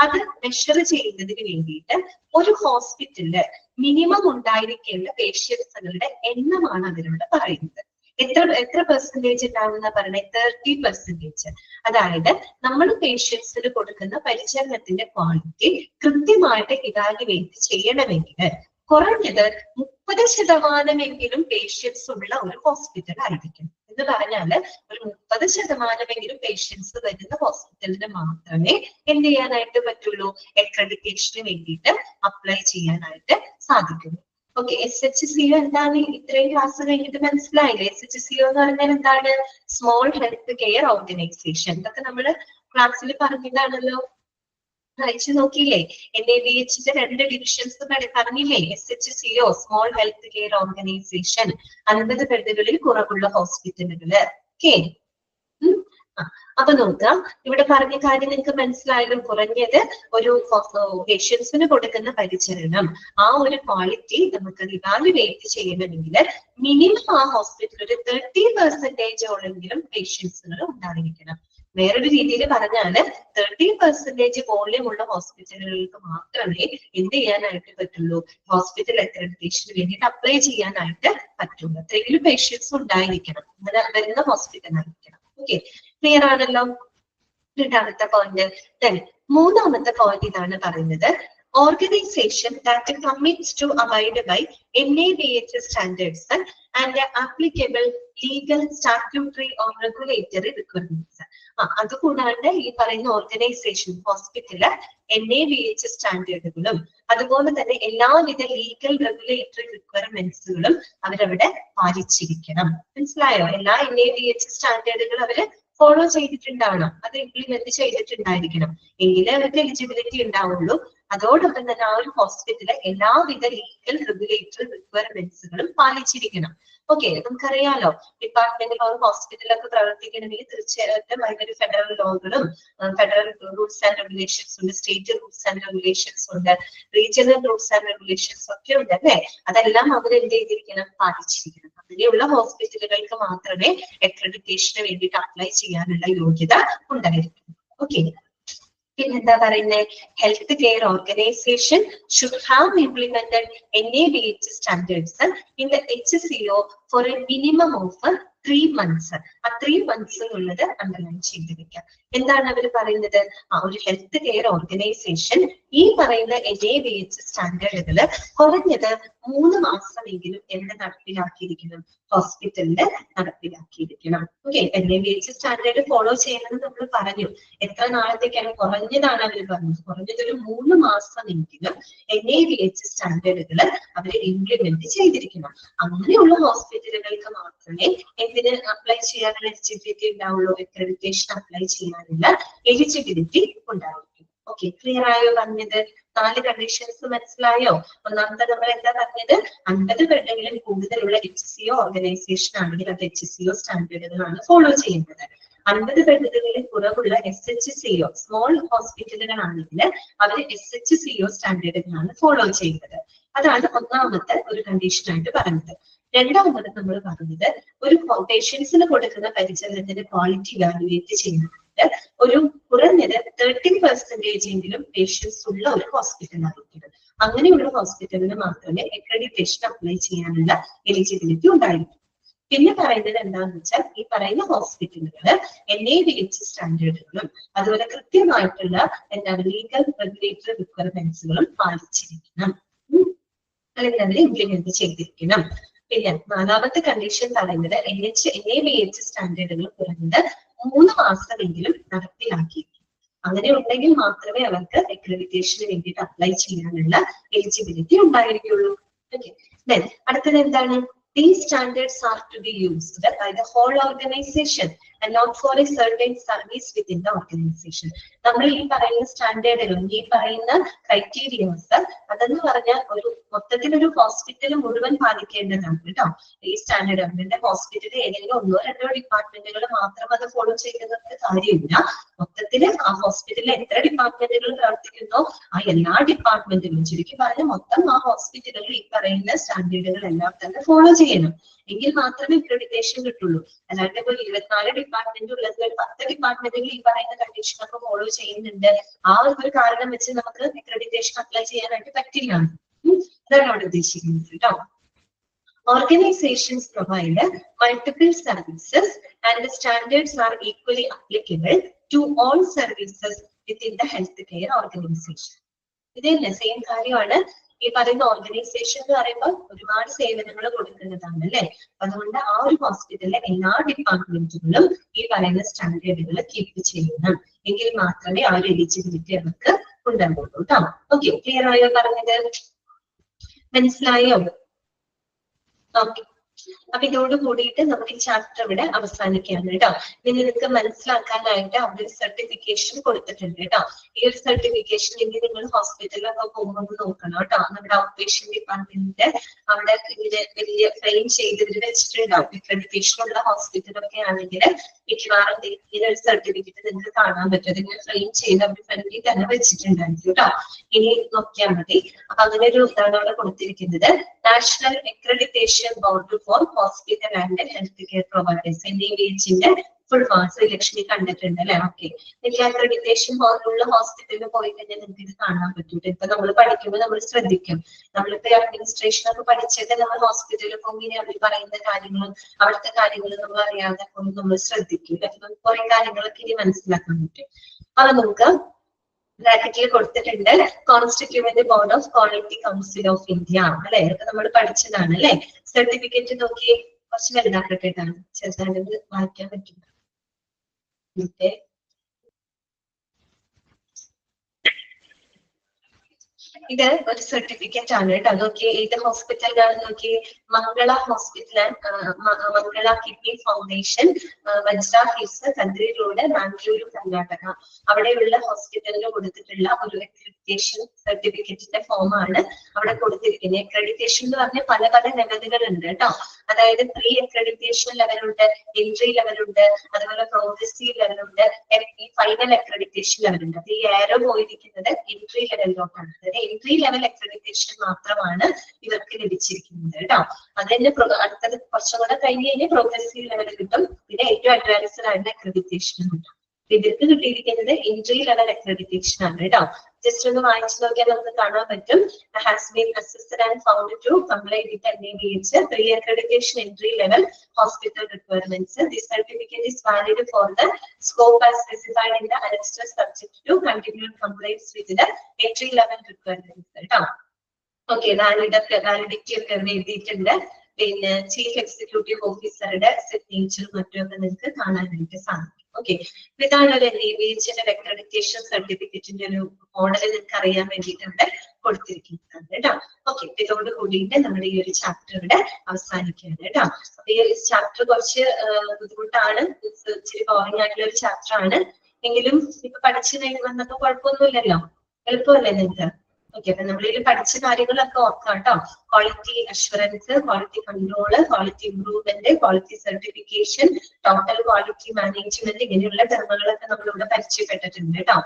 അത് മെഷർ ചെയ്യുന്നതിന് വേണ്ടിയിട്ട് ഒരു ഹോസ്പിറ്റലില് മിനിമം ഉണ്ടായിരിക്കേണ്ട പേഷ്യൻസുകളുടെ എണ്ണമാണ് അതിലൂടെ പറയുന്നത്. എത്ര പെർസെന്റേജ് ഉണ്ടാവുന്ന പറഞ്ഞത്? 30%. അതായത് നമ്മൾ പേഷ്യൻസിന് കൊടുക്കുന്ന പരിചരണത്തിന്റെ ക്വാളിറ്റി കൃത്യമായിട്ട് ഇവാലുവേറ്റ് ചെയ്യണമെങ്കിൽ കുറഞ്ഞത് 30% പേഷ്യൻസ് ഉള്ള ഒരു ഹോസ്പിറ്റൽ ആയിരിക്കും. എന്ന് പറഞ്ഞാല് ഒരു 30% പേഷ്യൻസ് വരുന്ന ഹോസ്പിറ്റലിന് മാത്രമേ എന്ത് ചെയ്യാനായിട്ട് പറ്റുള്ളൂ? അക്രഡിറ്റേഷന് വേണ്ടിയിട്ട് അപ്ലൈ ചെയ്യാനായിട്ട് സാധിക്കുള്ളൂ. ഓക്കെ, SHCO എന്താണ്? ഇത്രയും ക്ലാസ് കഴിഞ്ഞിട്ട് മനസ്സിലായില്ലേ? SHCO എന്ന് പറഞ്ഞാൽ എന്താണ്? Small health care organisation. ഇതൊക്കെ നമ്മള് ക്ലാസ്സിൽ പറഞ്ഞതാണല്ലോ, വായിച്ചു നോക്കിയില്ലേ? NABHന്റെ 2 ഡിവിഷൻസ് പറഞ്ഞില്ലേ? SHCO small health care organisation, 50 ബെഡുകളിൽ കുറവുള്ള ഹോസ്പിറ്റലുകള്. ഓക്കെ, അപ്പൊ നോക്കാം, ഇവിടെ പറഞ്ഞ കാര്യം നിങ്ങൾക്ക് മനസ്സിലായാലും കുറഞ്ഞത് ഒരു പേഷ്യൻസിന് കൊടുക്കുന്ന പരിചരണം ആ ഒരു ക്വാളിറ്റി നമുക്ക് ഇവാലുവേറ്റ് ചെയ്യണമെങ്കിൽ മിനിമം ആ ഹോസ്പിറ്റൽ ഒരു 30% പേഷ്യൻസുകൾ ഉണ്ടായിരിക്കണം. വേറൊരു രീതിയിൽ പറഞ്ഞാല് 30% വോള്യം ഉള്ള ഹോസ്പിറ്റലുകൾക്ക് മാത്രമേ എന്ത് ചെയ്യാനായിട്ട് പറ്റുള്ളൂ, ഹോസ്പിറ്റൽ അക്രഡിറ്റേഷന് വേണ്ടിയിട്ട് അപ്ലൈ ചെയ്യാനായിട്ട് പറ്റുള്ളൂ. അത്രയെങ്കിലും പേഷ്യൻസ് ഉണ്ടായിരിക്കണം, അങ്ങനെ വരുന്ന ഹോസ്പിറ്റൽ ആയിരിക്കണം. ഓക്കെ, ക്ലിയർ ആണല്ലോ. രണ്ടാമത്തെ പോയിന്റ്. മൂന്നാമത്തെ പോയിന്റ് ഇതാണ് പറയുന്നത്, organization that commits to abide by NABH standards and applicable legal, statutory or regulatory requirements. അതുകൂടാണ്ട് ഈ പറയുന്ന ഓർഗനൈസേഷൻ ഹോസ്പിറ്റല് NABH സ്റ്റാൻഡേർഡുകളും അതുപോലെ തന്നെ എല്ലാവിധ ലീഗൽ റെഗുലേറ്ററി റിക്വയർമെന്റ്സുകളും അവരവിടെ പാലിച്ചിരിക്കണം. മനസ്സിലായോ? എല്ലാ NABH സ്റ്റാൻഡേർഡുകളും അവര് ഫോളോ ചെയ്തിട്ടുണ്ടാവണം, അത് ഇംപ്ലിമെന്റ് ചെയ്തിട്ടുണ്ടായിരിക്കണം, എങ്കിലേ അവർക്ക് എലിജിബിലിറ്റി ഉണ്ടാവുള്ളൂ. അതോടൊപ്പം തന്നെ ആ ഒരു ഹോസ്പിറ്റലിലെ എല്ലാവിധ ലീഗൽ റെഗുലേറ്ററി റിക്വയർമെന്റ്സുകളും പാലിച്ചിരിക്കണം. ഓക്കെ, നമുക്കറിയാലോ ഡിപ്പാർട്ട്മെന്റിൽ ഒരു ഹോസ്പിറ്റലൊക്കെ പ്രവർത്തിക്കണമെങ്കിൽ തീർച്ചയായിട്ടും അതിനൊരു ഫെഡറൽ ലോകളും ഫെഡറൽ റൂൾസ് ആൻഡ് റെഗുലേഷൻസ് ഉണ്ട്, സ്റ്റേറ്റ് റൂൾസ് ആൻഡ് റെഗുലേഷൻസ് ഉണ്ട്, റീജിയണൽ റൂൾസ് ആൻഡ് റെഗുലേഷൻസ് ഒക്കെ ഉണ്ട് അല്ലേ? അതെല്ലാം അവർ എന്ത് ചെയ്തിരിക്കണം, പാലിച്ചിരിക്കണം. അങ്ങനെയുള്ള ഹോസ്പിറ്റലുകൾക്ക് മാത്രമേ അക്രഡിറ്റേഷന് വേണ്ടിയിട്ട് അപ്ലൈ ചെയ്യാനുള്ള യോഗ്യത ഉണ്ടായിരിക്കും. ഓക്കെ, പിന്നെന്താ പറയുന്നത്, health care organisation should have implemented NABH standards in the HCO for a minimum of 3 months. ആ 3 months എന്നുള്ളത് അണ്ടർലൈൻ ചെയ്ത് വെക്കാം. എന്താണ് അവർ പറയുന്നത്, ആ ഒരു ഹെൽത്ത് കെയർ ഓർഗനൈസേഷൻ ഈ പറയുന്ന NABH സ്റ്റാൻഡേർഡുകള് കുറഞ്ഞത് 3 മാസമെങ്കിലും എവിടെ നടപ്പിലാക്കിയിരിക്കണം, ഹോസ്പിറ്റലില് നടപ്പിലാക്കിയിരിക്കണം. ഓക്കെ, NABH സ്റ്റാൻഡേർഡ് ഫോളോ ചെയ്യണമെന്ന് നമ്മൾ പറഞ്ഞു. എത്ര നാളത്തേക്കാണ് കുറഞ്ഞതാണ് അവർ പറഞ്ഞത്, കുറഞ്ഞതൊരു 3 മാസമെങ്കിലും NABH സ്റ്റാൻഡേർഡുകള് അവര് ഇംപ്ലിമെന്റ് ചെയ്തിരിക്കണം. അങ്ങനെയുള്ള ഹോസ്പിറ്റലുകൾക്ക് മാത്രമേ എന്തിന് അപ്ലൈ ചെയ്യാനുള്ള എലിജിബിലിറ്റി ഉണ്ടാവുള്ളൂ, അക്രഡിറ്റേഷൻ അപ്ലൈ ചെയ്യാനുള്ള എലിജിബിലിറ്റി ഉണ്ടായിരിക്കും. ഓക്കെ, ക്ലിയർ ആയോ പറഞ്ഞത്? 4 കണ്ടീഷൻസ് മനസ്സിലായോ? ഒന്നാമത്തെ നമ്മൾ എന്താ പറഞ്ഞത്, 50 ബെഡെങ്കിലും കൂടുതലുള്ള HCO ഓർഗനൈസേഷൻ ആണെങ്കിൽ അത് HCO സ്റ്റാൻഡേർഡുകളാണ് ഫോളോ ചെയ്യുന്നത്. 50 ബെഡുകളിൽ കുറവുള്ള SHCO സ്മോൾ ഹോസ്പിറ്റലുകളാണെങ്കിൽ അവർ SHCO സ്റ്റാൻഡേർഡുകളാണ് ഫോളോ ചെയ്യുന്നത്. അതാണ് ഒന്നാമത്തെ ഒരു കണ്ടീഷൻ ആയിട്ട് പറഞ്ഞത്. രണ്ടാമത് നമ്മൾ പറഞ്ഞത്, ഒരു പേഷ്യൻസിന് കൊടുക്കുന്ന പരിചരണത്തിന്റെ ക്വാളിറ്റി ഇവാലുവേറ്റ് ചെയ്യുന്നത് ഒരു കുറഞ്ഞത് 30% എങ്കിലും പേഷ്യൻസ് ഉള്ള ഒരു ഹോസ്പിറ്റൽ ആയിരിക്കും. അങ്ങനെയുള്ള ഹോസ്പിറ്റലിന് മാത്രമേ അക്രഡിറ്റേഷൻ അപ്ലൈ ചെയ്യാനുള്ള എലിജിബിലിറ്റി ഉണ്ടായിരിക്കും. പിന്നെ പറയുന്നത് എന്താണെന്ന് വെച്ചാൽ, ഈ പറയുന്ന ഹോസ്പിറ്റലുകള് NABH സ്റ്റാൻഡേർഡുകളും അതുപോലെ കൃത്യമായിട്ടുള്ള എന്താണ് ലീഗൽ റെഗുലേറ്ററി റിക്വയർമെന്റ്സുകളും പാലിച്ചിരിക്കണം, അല്ലെങ്കിൽ അതിനെ ഇംപ്ലിമെന്റ് ചെയ്തിരിക്കണം. പിന്നെ നാലാമത്തെ കണ്ടീഷൻ പറയുന്നത് NABH സ്റ്റാൻഡേർഡുകൾ കുറഞ്ഞത് 3 മാസമെങ്കിലും നടപ്പിലാക്കിയിരിക്കും. അങ്ങനെ ഉണ്ടെങ്കിൽ മാത്രമേ അവർക്ക് അക്രഡിറ്റേഷന് വേണ്ടിയിട്ട് അപ്ലൈ ചെയ്യാനുള്ള എലിജിബിലിറ്റി ഉണ്ടായിരിക്കുള്ളൂ. ഓക്കെ, അടുത്തത് എന്താണ്, these standards are to be used by the whole organization and not for a certain service within the organization. നമ്മൾ ഈ പറയുന്ന സ്റ്റാൻഡേർഡുകൾ, ഈ പറയുന്ന ക്രൈറ്റീരിയാസ് അതെന്ന് പറഞ്ഞാൽ ഒരു മൊത്തത്തിലൊരു ഹോസ്പിറ്റൽ മുഴുവൻ പാലിക്കേണ്ടതാണ് കേട്ടോ. ഈ സ്റ്റാൻഡേർഡ് ഗവൺമെന്റ് ഹോസ്പിറ്റലിൽ ഏതെങ്കിലും 1-2 ഡിപ്പാർട്ട്മെന്റുകൾ മാത്രം അത് ഫോളോ ചെയ്യുന്നവർക്ക് കാര്യമില്ല. മൊത്തത്തില് ആ ഹോസ്പിറ്റലിൽ എത്ര ഡിപ്പാർട്ട്മെന്റുകൾ പ്രവർത്തിക്കുന്നോ ആ എല്ലാ ഡിപ്പാർട്ട്മെന്റുകളും, ചുരുക്കി പറഞ്ഞ മൊത്തം ആ ഹോസ്പിറ്റലുകൾ ഈ പറയുന്ന സ്റ്റാൻഡേർഡുകൾ എല്ലാം തന്നെ ഫോളോ ചെയ്യണം. എങ്കിൽ മാത്രമേ അക്രഡിറ്റേഷൻ കിട്ടുള്ളൂ. അല്ലാണ്ട് ഇപ്പോൾ 24 ഡിപ്പാർട്ട്മെന്റ് ഉള്ളത് 10 ഡിപ്പാർട്ട്മെന്റുകൾ ഈ പറയുന്ന കണ്ടീഷൻ ഒക്കെ ഫോളോ ചെയ്യുന്നുണ്ട്, ആ ഒരു കാരണം വെച്ച് നമുക്ക് അക്രഡിറ്റേഷൻ അപ്ലൈ ചെയ്യാനായിട്ട് പറ്റില്ല. അതാണ് അവിടെ ഉദ്ദേശിക്കുന്നത് കേട്ടോ. Organizations provide multiple services and the standards are equally applicable to all services within the healthcare organization. ഇതല്ലേ സെയിം കാര്യമാണ്. ഈ പറയുന്ന ഓർഗനൈസേഷൻ എന്ന് പറയുമ്പോൾ ഒരുപാട് സേവനങ്ങൾ കൊടുക്കുന്നതാണ് അല്ലെ. അതുകൊണ്ട് ആ ഒരു ഹോസ്പിറ്റലിലെ എല്ലാ ഡിപ്പാർട്ട്മെന്റുകളും ഈ പറയുന്ന സ്റ്റാൻഡേർഡുകൾ കീപ്പ് ചെയ്യണം, എങ്കിൽ മാത്രമേ ആ ഒരു എലിജിബിലിറ്റി അവർക്ക് ഉണ്ടാവുള്ളൂ കേട്ടോ. ഓക്കെ, ക്ലിയർ ആയോ പറഞ്ഞത്? മനസ്സിലായോ? ഓക്കെ, അപ്പൊ ഇതോട് കൂടിയിട്ട് നമുക്ക് ഈ ചാപ്റ്റർ ഇവിടെ അവസാനിക്കുകയാണ് കേട്ടോ. ഇനി നിങ്ങൾക്ക് മനസ്സിലാക്കാനായിട്ട് അവിടെ ഒരു സർട്ടിഫിക്കേഷൻ കൊടുത്തിട്ടുണ്ട് കേട്ടോ. ഈ ഒരു സർട്ടിഫിക്കേഷൻ ഇനി നിങ്ങൾ ഹോസ്പിറ്റലിലൊക്കെ പോകുമ്പോൾ നോക്കണം കേട്ടോ. നമ്മുടെ ഔട്ട് പേഷ്യന്റ് ഡിപ്പാർട്ട്മെന്റിന്റെ അവിടെ ഇതിന് വലിയ ഫ്രെയിം ചെയ്ത് വെച്ചിട്ടുണ്ടാവും. അക്രഡിറ്റേഷൻ ഉള്ള ഹോസ്പിറ്റലൊക്കെ ആണെങ്കിൽ മിക്കവാറും ഇങ്ങനെ ഒരു സർട്ടിഫിക്കറ്റ് നിങ്ങൾക്ക് കാണാൻ പറ്റും. അതിങ്ങനെ ഫ്രെയിം ചെയ്ത് അവർ ഫ്രണ്ടിൽ തന്നെ വെച്ചിട്ടുണ്ടായിരുന്നു കേട്ടോ. ഇനി നോക്കിയാൽ മതി. അപ്പൊ അങ്ങനെ ഒരു ഇതാണ് അവിടെ കൊടുത്തിരിക്കുന്നത്. National accreditation board for hospital and healthcare providers NABH-ന്റെ ഫുൾ ഫോം ശ്രീലക്ഷ്മി കണ്ടിട്ടുണ്ട് അല്ലെ? ഓക്കെ. എനിക്ക് അക്രഡിറ്റേഷൻ ഉള്ള ഹോസ്പിറ്റലിൽ പോയി കഴിഞ്ഞാൽ നിങ്ങൾക്ക് ഇത് കാണാൻ പറ്റൂട്ടോ. ഇപ്പൊ നമ്മൾ പഠിക്കുമ്പോൾ നമ്മൾ ശ്രദ്ധിക്കും. നമ്മളിപ്പോ അഡ്മിനിസ്ട്രേഷൻ ഒക്കെ പഠിച്ചിട്ട് നമ്മൾ ഹോസ്പിറ്റലിൽ പോകുമ്പോൾ അവർ പറയുന്ന കാര്യങ്ങളും അവിടുത്തെ കാര്യങ്ങളും നമ്മൾ അറിയാതെ പോകുമ്പോൾ നമ്മൾ ശ്രദ്ധിക്കും. നമുക്ക് കുറെ കാര്യങ്ങളൊക്കെ ഇനി മനസ്സിലാക്കാൻ പറ്റും. അത് നമുക്ക് ബ്രാക്കറ്റിൽ കൊടുത്തിട്ടുണ്ട്. Constituent board of quality council of India അല്ലെ? ഇതൊക്കെ നമ്മൾ പഠിച്ചതാണ് അല്ലെ? സർട്ടിഫിക്കറ്റ് നോക്കി കുറച്ച് വലുതാക്കട്ടെട്ടാണ്, ചെറുതായിട്ട് വായിക്കാൻ പറ്റും. ഇത് ഒരു സർട്ടിഫിക്കറ്റ് ആണ് കേട്ടോ. നോക്കി ഏത് ഹോസ്പിറ്റലിലാണ് നോക്കി? Mangala Hospital and Mangala Kidney Foundation, Vajra Hills, Kadri Road, Bengaluru, Karnataka. അവിടെയുള്ള ഹോസ്പിറ്റലിന് കൊടുത്തിട്ടുള്ള ഒരു അക്രഡിറ്റേഷൻ സർട്ടിഫിക്കറ്റിന്റെ ഫോമാണ് അവിടെ കൊടുത്തിരിക്കുന്നത്. അക്രഡിറ്റേഷൻ എന്ന് പറഞ്ഞാൽ പല പല ലെവലുകളുണ്ട് കേട്ടോ. അതായത് പ്രീ അക്രഡിറ്റേഷൻ ലെവലുണ്ട്, എൻട്രി ലെവലുണ്ട്, അതുപോലെ പ്രോഗ്രസീവ് ലെവലുണ്ട്, ഫൈനൽ അക്രഡിറ്റേഷൻ ലെവലുണ്ട്. അപ്പൊ ഈ ഏരോ പോയിരിക്കുന്നത് എൻട്രി ലെവലിലോട്ടാണ്. എൻട്രി ലെവൽ അക്രഡിറ്റേഷൻ മാത്രമാണ് ഇവർക്ക് ലഭിച്ചിരിക്കുന്നത് കേട്ടോ. അതിന്റെ അടുത്തത് കുറച്ചും കൂടെ കഴിഞ്ഞ് കഴിഞ്ഞാൽ പ്രോഗ്രസീവ് ലെവൽ കിട്ടും. പിന്നെ ഏറ്റവും അഡ്വാൻസ്ഡ് ആയിട്ടുള്ള അക്രഡിറ്റേഷൻ കിട്ടും. ഇവർക്ക് കിട്ടിയിരിക്കുന്നത് എൻട്രി ലെവൽ അക്രഡിറ്റേഷൻ ആണ് കേട്ടോ. ജസ്റ്റ് ഒന്ന് വായിച്ചു നോക്കിയാൽ നമുക്ക് കാണാൻ പറ്റും. Has been assessed and found to comply with NABH pre accreditation entry level hospital requirements. This certificate is valid for the scope as specified in the annexure subject to continued compliance with the entry level requirements. Okay, validity ഒക്കെ എഴുതിയിട്ടുണ്ട്. പിന്നെ chief executive ഓഫീസറുടെ signature മറ്റുമൊക്കെ നിങ്ങൾക്ക് കാണാനായിട്ട് സാധിക്കും. Okay, ഇതാണ് ഒരു NABH-ന്റെ അക്രഡിറ്റേഷൻ സർട്ടിഫിക്കറ്റിന്റെ ഒരു മോഡൽ നിങ്ങൾക്ക് അറിയാൻ വേണ്ടിയിട്ടുണ്ട് കൊടുത്തിരിക്കുന്നത് കേട്ടോ. ഓക്കെ, ഇതോട് കൂടിയിട്ട് നമ്മുടെ ഈ ഒരു ചാപ്റ്റർ ഇവിടെ അവസാനിക്കുകയാണ് കേട്ടോ. അപ്പൊ ഈ ഒരു ചാപ്റ്റർ കുറച്ച് ബുദ്ധിമുട്ടാണ്, ഇച്ചിരി ബോറിംഗ് ആയിട്ടുള്ള ഒരു ചാപ്റ്റർ ആണ്. എങ്കിലും ഇപ്പൊ പഠിച്ചു വന്നപ്പോ കുഴപ്പമൊന്നുമില്ലല്ലോ, എളുപ്പമല്ലേ നിങ്ങൾക്ക്? ഓക്കെ, അപ്പൊ നമ്മളിൽ പഠിച്ച കാര്യങ്ങളൊക്കെ ഓർക്കാം കേട്ടോ. Quality assurance, quality control, quality improvement, quality certification, total quality management, ഇങ്ങനെയുള്ള ടെർമുകളൊക്കെ നമ്മളിവിടെ പരിചയപ്പെട്ടിട്ടുണ്ട് കേട്ടോ.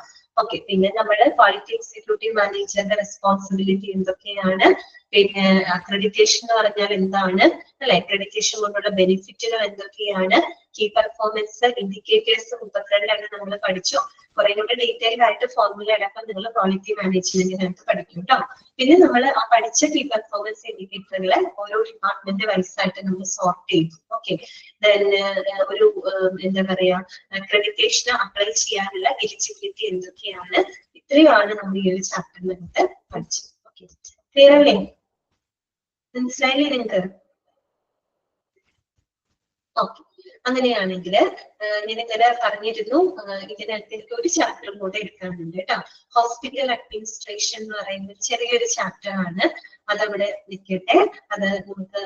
ഓക്കെ, പിന്നെ നമ്മള് ക്വാളിറ്റി എക്സിക്യൂട്ടീവ് മാനേജറുടെ റെസ്പോൺസിബിലിറ്റി എന്തൊക്കെയാണ്, പിന്നെ അക്രഡിറ്റേഷൻ എന്ന് പറഞ്ഞാൽ എന്താണ് അല്ലെ, അക്രഡിറ്റേഷൻ കൊണ്ടുള്ള ബെനിഫിറ്റുകൾ എന്തൊക്കെയാണ്, കീ പെർഫോമൻസ് ഇൻഡിക്കേറ്റേഴ്സ് 32 നമ്മൾ പഠിച്ചു. കുറെ കൂടെ ഡീറ്റെയിൽ ആയിട്ട് ഫോർമുല അടക്കം നിങ്ങൾ ക്വാളിറ്റി മാനേജ്മെന്റിനകത്ത് പഠിക്കും കേട്ടോ. പിന്നെ നമ്മൾ ആ പഠിച്ച കീ പെർഫോമൻസ് ഇൻഡിക്കേറ്ററുകളെ ഓരോ ഡിപ്പാർട്ട്മെന്റ് വൈസ് ആയിട്ട് നമ്മൾ സോർട്ട് ചെയ്തു. ഓക്കെ, ഒരു എന്താ പറയാ അക്രഡിറ്റേഷൻ അപ്ലൈ ചെയ്യാനുള്ള എലിജിബിലിറ്റി എന്തൊക്കെയാണ്, ഇത്രയുമാണ് നമ്മൾ ഈ ഒരു ചാപ്റ്ററിനകത്ത് പഠിച്ചത്. ഓക്കെ, ക്ലിയർ അല്ലേ? മനസ്സിലായില്ലേ നിങ്ങൾക്ക്? ഓക്കെ, അങ്ങനെയാണെങ്കിൽ ഞാൻ ഇന്നലെ പറഞ്ഞിരുന്നു ഇതിനകത്ത് എനിക്ക് ഒരു ചാപ്റ്റർ കൂടെ എടുക്കാനുണ്ട് കേട്ടോ. ഹോസ്പിറ്റൽ അഡ്മിനിസ്ട്രേഷൻ എന്ന് പറയുന്ന ചെറിയൊരു ചാപ്റ്റർ ആണ്. അതവിടെ നിൽക്കട്ടെ, അത് നമുക്ക്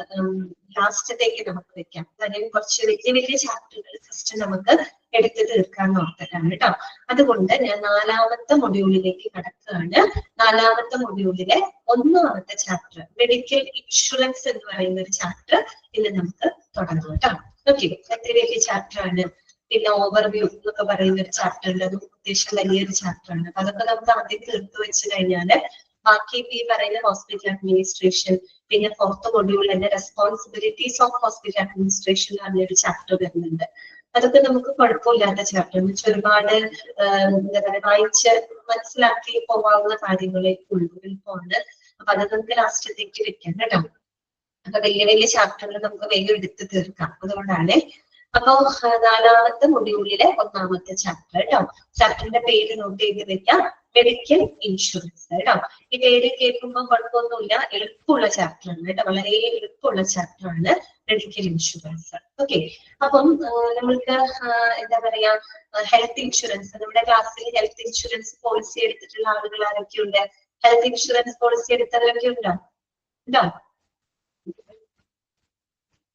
ലാസ്റ്റത്തേക്ക് നമുക്ക് വെക്കാം. കാര്യം കുറച്ച് വലിയ വലിയ ചാപ്റ്ററുകൾ ഫസ്റ്റ് നമുക്ക് എടുത്ത് തീർക്കാൻ ഓർത്തിട്ടാണ് കേട്ടോ. അതുകൊണ്ട് ഞാൻ 4ാമത്തെ മൊഡ്യൂളിലേക്ക് കടക്കുകയാണ്. 4ാമത്തെ മൊഡ്യൂളിലെ 1ാമത്തെ ചാപ്റ്റർ മെഡിക്കൽ ഇൻഷുറൻസ് എന്ന് പറയുന്ന ഒരു ചാപ്റ്റർ ഇന്ന് നമുക്ക് തുടങ്ങാം കേട്ടോ. ഓക്കെ, എത്ര വലിയ ചാപ്റ്റർ ആണ്. പിന്നെ ഓവർവ്യൂ എന്നൊക്കെ പറയുന്ന ഒരു ചാപ്റ്റർ ഉണ്ട്, അത് അത്യാവശ്യം വലിയൊരു ചാപ്റ്റർ ആണ്. അപ്പൊ അതൊക്കെ നമുക്ക് ആദ്യം തീർത്തു വെച്ച് കഴിഞ്ഞാല് ബാക്കി ഈ പറയുന്ന ഹോസ്പിറ്റൽ അഡ്മിനിസ്ട്രേഷൻ, പിന്നെ 4th മൊഡ്യൂൾ തന്നെ റെസ്പോൺസിബിലിറ്റീസ് ഓഫ് ഹോസ്പിറ്റൽ അഡ്മിനിസ്ട്രേഷൻ എന്നൊരു ചാപ്റ്റർ വരുന്നുണ്ട്. അതൊക്കെ നമുക്ക് കുഴപ്പമില്ലാത്ത ചാപ്റ്റർ എന്ന് വെച്ചാൽ ഒരുപാട് എന്താ പറയുക വായിച്ച് മനസ്സിലാക്കി പോകാവുന്ന കാര്യങ്ങളെ എളുപ്പമാണ്. അപ്പൊ അത് നമുക്ക് ലാസ്റ്റത്തേക്ക് വെക്കാം കേട്ടോ. അപ്പൊ വലിയ വലിയ ചാപ്റ്ററുകൾ നമുക്ക് വേഗം എടുത്ത് തീർക്കാം, അതുകൊണ്ടാണ്. അപ്പൊ 4ാമത്തെ മൊഡ്യൂളിലെ 1ാമത്തെ ചാപ്റ്റർ കേട്ടോ. ചാപ്റ്ററിന്റെ പേര് നോട്ട് ചെയ്ത് വെക്കാം, മെഡിക്കൽ ഇൻഷുറൻസ് കേട്ടോ. ഈ പേര് കേൾക്കുമ്പോൾ കുഴപ്പമൊന്നുമില്ല, എളുപ്പമുള്ള ചാപ്റ്റർ ആണ് കേട്ടോ, വളരെ എളുപ്പമുള്ള ചാപ്റ്റർ ആണ് മെഡിക്കൽ ഇൻഷുറൻസ്. ഓക്കെ, അപ്പം നമ്മൾക്ക് എന്താ പറയാ ഹെൽത്ത് ഇൻഷുറൻസ്, നമ്മുടെ ക്ലാസ്സിൽ ഹെൽത്ത് ഇൻഷുറൻസ് പോളിസി എടുത്തിട്ടുള്ള ആളുകൾ ആരൊക്കെയുണ്ട്? ഹെൽത്ത് ഇൻഷുറൻസ് പോളിസി എടുത്തവരൊക്കെ ഉണ്ടോ? ഉണ്ടോ?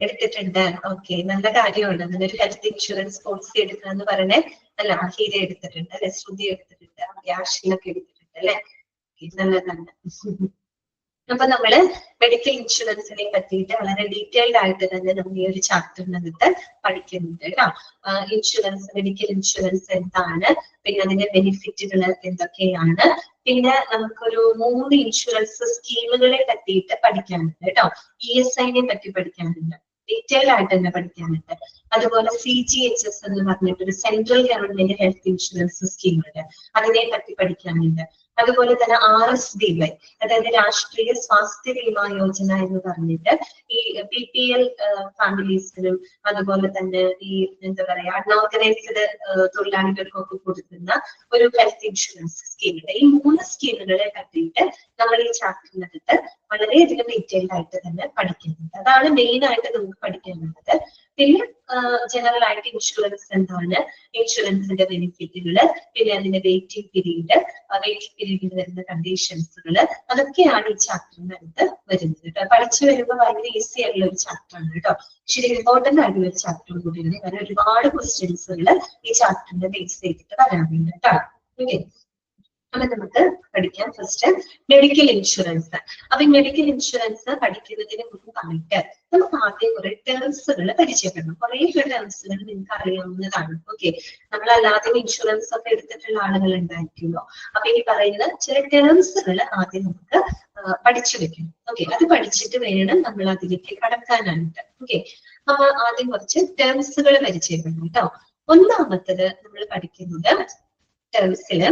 എടുത്തിട്ടുണ്ട്. ഓക്കെ, നല്ല കാര്യമാണ്. അങ്ങനെ ഒരു ഹെൽത്ത് ഇൻഷുറൻസ് പോളിസി എടുക്കുക എന്ന് പറഞ്ഞേ. അല്ല, ഹീര എടുത്തിട്ടുണ്ട് അല്ലെ, ശ്രുതി എടുത്തിട്ടുണ്ട്, ആഷിലൊക്കെ എടുത്തിട്ടുണ്ട് അല്ലെ. നല്ലതാണ്. അപ്പൊ നമ്മള് മെഡിക്കൽ ഇൻഷുറൻസിനെ പറ്റിയിട്ട് വളരെ ഡീറ്റെയിൽഡ് ആയിട്ട് തന്നെ നമ്മൾ ഈ ഒരു ചാപ്റ്ററിനകത്ത് പഠിക്കുന്നുണ്ട് കേട്ടോ. ഇൻഷുറൻസ്, മെഡിക്കൽ ഇൻഷുറൻസ് എന്താണ്, പിന്നെ അതിന്റെ ബെനിഫിറ്റുകൾ എന്തൊക്കെയാണ്, പിന്നെ നമുക്കൊരു 3 ഇൻഷുറൻസ് സ്കീമുകളെ പറ്റിയിട്ട് പഠിക്കാനുണ്ട് കേട്ടോ. ESI പറ്റി പഠിക്കാനുണ്ട്, ഡീറ്റെയിൽ ആയിട്ട് തന്നെ പഠിക്കാനുണ്ട്. അതുപോലെ CGHS എന്ന് പറഞ്ഞിട്ടൊരു central government health insurance scheme ഉണ്ട്, അതിനെ പറ്റി പഠിക്കാനുണ്ട്. അതുപോലെ തന്നെ RSBY, അതായത് രാഷ്ട്രീയ സ്വാസ്ഥ്യ ബീമാ യോജന എന്ന് പറഞ്ഞിട്ട് ഈ BPL ഫാമിലീസിനും അതുപോലെ തന്നെ ഈ എന്താ പറയാ അൺഓർഗനൈസ്ഡ് തൊഴിലാളികൾക്കൊക്കെ കൊടുക്കുന്ന ഒരു ഹെൽത്ത് ഇൻഷുറൻസ് സ്കീമുണ്ട്. ഈ 3 സ്കീമുകളെ പറ്റിയിട്ട് നമ്മൾ ഈ ചാപ്റ്ററിനകത്ത് വളരെയധികം ഡീറ്റെയിൽഡ് ആയിട്ട് തന്നെ പഠിക്കുന്നുണ്ട്. അതാണ് മെയിൻ ആയിട്ട് നമുക്ക് പഠിക്കാനുള്ളത്. പിന്നെ ജനറൽ ആയിട്ട് ഇൻഷുറൻസ് എന്താണ്, ഇൻഷുറൻസിന്റെ ബെനിഫിറ്റുകള്, പിന്നെ അതിന്റെ വെയിറ്റിംഗ് പീരീഡ് വരുന്ന കണ്ടീഷൻസുകള്, അതൊക്കെയാണ് ഈ ചാപ്റ്ററിനകത്ത് വരുന്നത് കേട്ടോ. പഠിച്ചു വരുമ്പോൾ വളരെ ഈസി ആയിട്ടുള്ള ഒരു ചാപ്റ്റർ ആണ് കേട്ടോ. ശരി, ഇമ്പോർട്ടന്റ് ആയിട്ടുള്ള ഒരു ചാപ്റ്റർ കൂടിയാണ്. കാരണം ഒരുപാട് ക്വസ്റ്റ്യൻസുകൾ ഈ ചാപ്റ്ററിന്റെ ബേസ് ചെയ്തിട്ട് വരാറുണ്ട് കേട്ടോ. ഓക്കെ, അപ്പൊ നമുക്ക് പഠിക്കാം. First medical insurance. അപ്പൊ ഈ മെഡിക്കൽ ഇൻഷുറൻസ് പഠിക്കുന്നതിന് മുൻപായിട്ട് നമുക്ക് ആദ്യം കുറെ ടേംസുകൾ പരിചയപ്പെടണം. കുറെ ടേംസുകൾ നിങ്ങൾക്ക് അറിയാവുന്നതാണ്. ഓക്കെ, നമ്മളല്ലാതെ ഇൻഷുറൻസ് ഒക്കെ എടുത്തിട്ടുള്ള ആളുകൾ ഉണ്ടായിരിക്കുമല്ലോ. അപ്പൊ ഈ പറയുന്ന ചില ടേംസുകൾ ആദ്യം നമുക്ക് പഠിച്ചു വെക്കണം. ഓക്കെ, അത് പഠിച്ചിട്ട് വേണം നമ്മൾ അതിലേക്ക് കടക്കാനായിട്ട്. ഓക്കെ, അപ്പൊ ആദ്യം കുറച്ച് ടേംസുകൾ പരിചയപ്പെടണം കേട്ടോ. ഒന്നാമത്തത് നമ്മൾ പഠിക്കുന്നത് ടേംസില്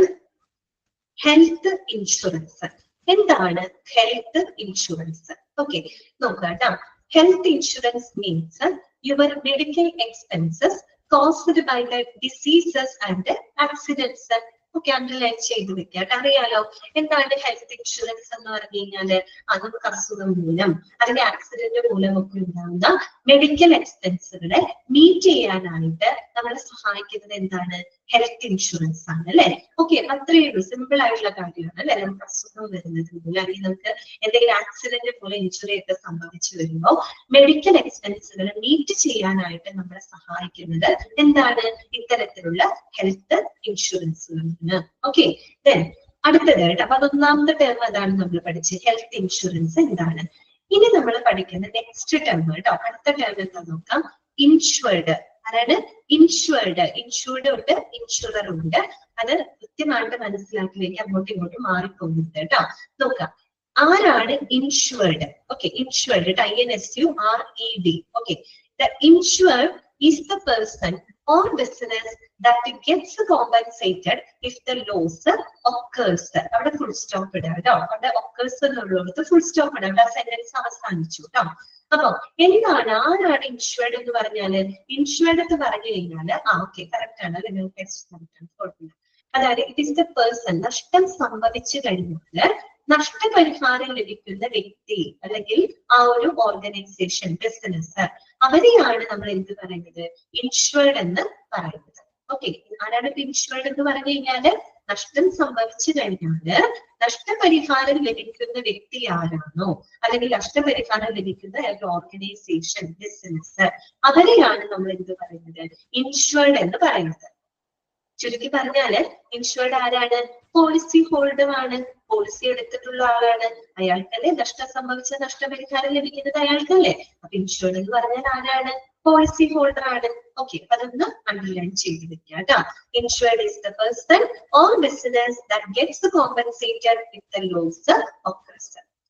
ഹെൽത്ത് ഇൻഷുറൻസ്. എന്താണ് ഹെൽത്ത് ഇൻഷുറൻസ്? ഓക്കെ, നോക്കാം കേട്ടോ. Health insurance means your medical expenses caused by the diseases and accidents. Okay, underline ചെയ്ത് വെക്കാം. അറിയാലോ എന്താണ് ഹെൽത്ത് ഇൻഷുറൻസ് എന്ന് പറഞ്ഞു കഴിഞ്ഞാല് നമുക്ക് അസുഖം മൂലം അതിന്റെ ആക്സിഡന്റ് മൂലം ഒക്കെ ഉണ്ടാകുന്ന മെഡിക്കൽ എക്സ്പെൻസുകളെ മീറ്റ് ചെയ്യാനായിട്ട് നമ്മളെ സഹായിക്കുന്നത് എന്താണ്? ഹെൽത്ത് ഇൻഷുറൻസ് ആണ് അല്ലെ. ഓക്കെ, അത്രയേ ഉള്ളൂ. സിമ്പിൾ ആയിട്ടുള്ള കാര്യമാണ് അല്ലെ. നമുക്ക് അസുഖം വരുന്നത് മൂലം അല്ലെങ്കിൽ നമുക്ക് എന്തെങ്കിലും ആക്സിഡന്റ് പോലെ ഇൻഷുറി ഒക്കെ സംഭവിച്ചു വരുമ്പോൾ മെഡിക്കൽ എക്സ്പെൻസുകൾ മീറ്റ് ചെയ്യാനായിട്ട് നമ്മളെ സഹായിക്കുന്നത് എന്താണ്? ഇത്തരത്തിലുള്ള ഹെൽത്ത് ഇൻഷുറൻസുകളാണ്. ഓക്കെ, ദെൻ അടുത്തത് കേട്ടോ. അപ്പൊ അതൊന്നാമത്തെ ടേം അതാണ് നമ്മൾ പഠിച്ചത്, ഹെൽത്ത് ഇൻഷുറൻസ് എന്താണ്. ഇനി നമ്മൾ പഠിക്കുന്ന നെക്സ്റ്റ് ടേം കേട്ടോ. അടുത്ത ടേം എന്താ നോക്കാം, ഇൻഷുർഡ്. അതായത് ഇൻഷുർഡ് ഉണ്ട്, ഇൻഷുറർ ഉണ്ട്. അത് കൃത്യമായിട്ട് മനസ്സിലാക്കി വെക്കുക, അങ്ങോട്ടും ഇങ്ങോട്ടും മാറിപ്പോകുന്നത് കേട്ടോ. നോക്കാം, ആരാണ് insured? Okay, insured INSURED. Okay, the insured is the person or business that gets compensated if the loss occurs. അവിടെ ഫുൾ സ്റ്റോപ്പ് ഇടാം കേട്ടോ. അവിടെ occurs എന്നുള്ളത് ഫുൾ സ്റ്റോപ്പ് ഇടാം. അവിടെ സെന്റൻസ് അവസാനിച്ചു കേട്ടോ. അപ്പൊ എന്താണ്, ആരാണ് ഇൻഷുർഡ് എന്ന് പറഞ്ഞാല്? ഇൻഷുർഡ് എന്ന് പറഞ്ഞു കഴിഞ്ഞാല് ഓക്കെ, കറക്റ്റ് ആണ് അല്ലെ, കുഴപ്പമില്ല. അതായത് ഇറ്റ് ഇസ് ദ പേഴ്സൺ, നഷ്ടം സംഭവിച്ചു കഴിഞ്ഞാല് നഷ്ടപരിഹാരം ലഭിക്കുന്ന വ്യക്തി അല്ലെങ്കിൽ ആ ഒരു ഓർഗനൈസേഷൻ, ബിസിനസ്, അവരെയാണ് നമ്മൾ എന്ത് പറയുന്നത്? ഇൻഷുർഡ് എന്ന് പറയുന്നത്. ഓക്കെ, ആരാണ് ഇൻഷുർഡ് എന്ന് പറഞ്ഞു കഴിഞ്ഞാല് നഷ്ടം സംഭവിച്ചു കഴിഞ്ഞാല് നഷ്ടപരിഹാരം ലഭിക്കുന്ന വ്യക്തി ആരാണോ അല്ലെങ്കിൽ നഷ്ടപരിഹാരം ലഭിക്കുന്ന ഒരു ഓർഗനൈസേഷൻ, ബിസിനസ്, അവരെയാണ് നമ്മൾ എന്ത് പറയുന്നത്? ഇൻഷുർഡ് എന്ന് പറയുന്നത്. ചുരുക്കി പറഞ്ഞാല് ഇൻഷുർഡ് ആരാണ്? പോളിസി ഹോൾഡർ ആണ്. പോളിസി എടുത്തിട്ടുള്ള ആളാണ്. അയാൾക്കല്ലേ നഷ്ടം സംഭവിച്ച നഷ്ടപരിഹാരം ലഭിക്കുന്നത് അയാൾക്കല്ലേ. അപ്പൊ ഇൻഷുർഡ് എന്ന് പറഞ്ഞാൽ ആരാണ്? പോളിസി ഹോൾഡർ ആണ്. ഓക്കെ, അതൊന്ന് അണ്ടർലൈൻ ചെയ്ത് വെക്കുക കേട്ടോ. Insured is the person or business that gets compensated if the loss occurs.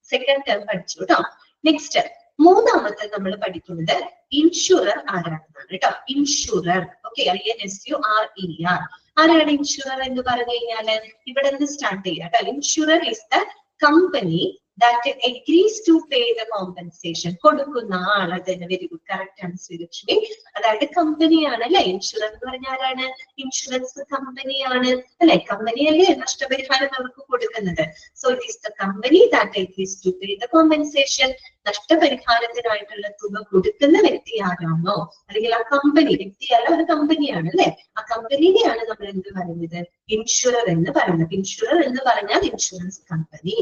Second term പഠിച്ചു കേട്ടോ. നെക്സ്റ്റ് മൂന്നാമത്തെ നമ്മൾ പഠിക്കുന്നത് ഇൻഷുറർ ആരാണെന്നാണ് കേട്ടോ. Insurer, okay, INSURER. ആരാണ് ഇൻഷുറർ എന്ന് പറഞ്ഞു കഴിഞ്ഞാല് ഇവിടെ നിന്ന് സ്റ്റാർട്ട് ചെയ്യാം കേട്ടോ. Insurer is the company that agrees to pay the compensation. കൊടുക്കുന്ന ആൾ. അതന്നെ, വെരി ഗുഡ്, കറക്റ്റ് ആണ് ശ്രീലക്ഷ്മി. അതായത് കമ്പനിയാണ് അല്ലെ. ഇൻഷുറൻസ് എന്ന് പറഞ്ഞാൽ ആരാണ്? ഇൻഷുറൻസ് കമ്പനിയാണ് അല്ലെ. കമ്പനിയല്ലേ നഷ്ടപരിഹാരം അവർക്ക് കൊടുക്കുന്നത്. So it is the company that agrees to pay the compensation. നഷ്ടപരിഹാരത്തിനായിട്ടുള്ള തുക കൊടുക്കുന്ന വ്യക്തി ആരാണോ അല്ലെങ്കിൽ ആ കമ്പനി, വ്യക്തിയല്ല ഒരു കമ്പനിയാണ് അല്ലെ, ആ കമ്പനിയെയാണ് നമ്മൾ എന്ത് പറയുന്നത്? ഇൻഷുറർ എന്ന് പറയുന്നത്. ഇൻഷുറർ എന്ന് പറഞ്ഞാൽ ഇൻഷുറൻസ് കമ്പനി.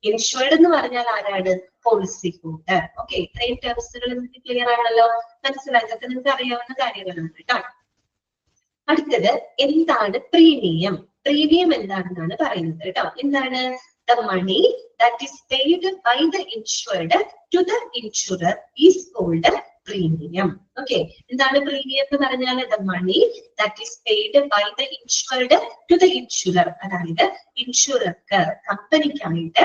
ഇൻഷുർഡ് എന്ന് പറഞ്ഞാൽ ആരാണ്? Policy holder. ഓക്കെ, ഇത്രയും ടേംസുകൾ നിങ്ങൾക്ക് ക്ലിയർ ആണല്ലോ, മനസ്സിലായി. ഇതൊക്കെ നിങ്ങൾക്ക് അറിയാവുന്ന കാര്യങ്ങളാണ് കേട്ടോ. അടുത്തത് എന്താണ് പ്രീമിയം? പ്രീമിയം എന്താണെന്നാണ് പറയുന്നത് കേട്ടോ. എന്താണ് the money that is paid by the insured to the insurer is called premium. Okay, എന്താണ് പ്രീമിയം എന്ന് പറഞ്ഞാൽ the money that is paid by the insured to the insurer, അതായത് ഇൻഷുറർക്ക് കമ്പനിക്കായിട്ട്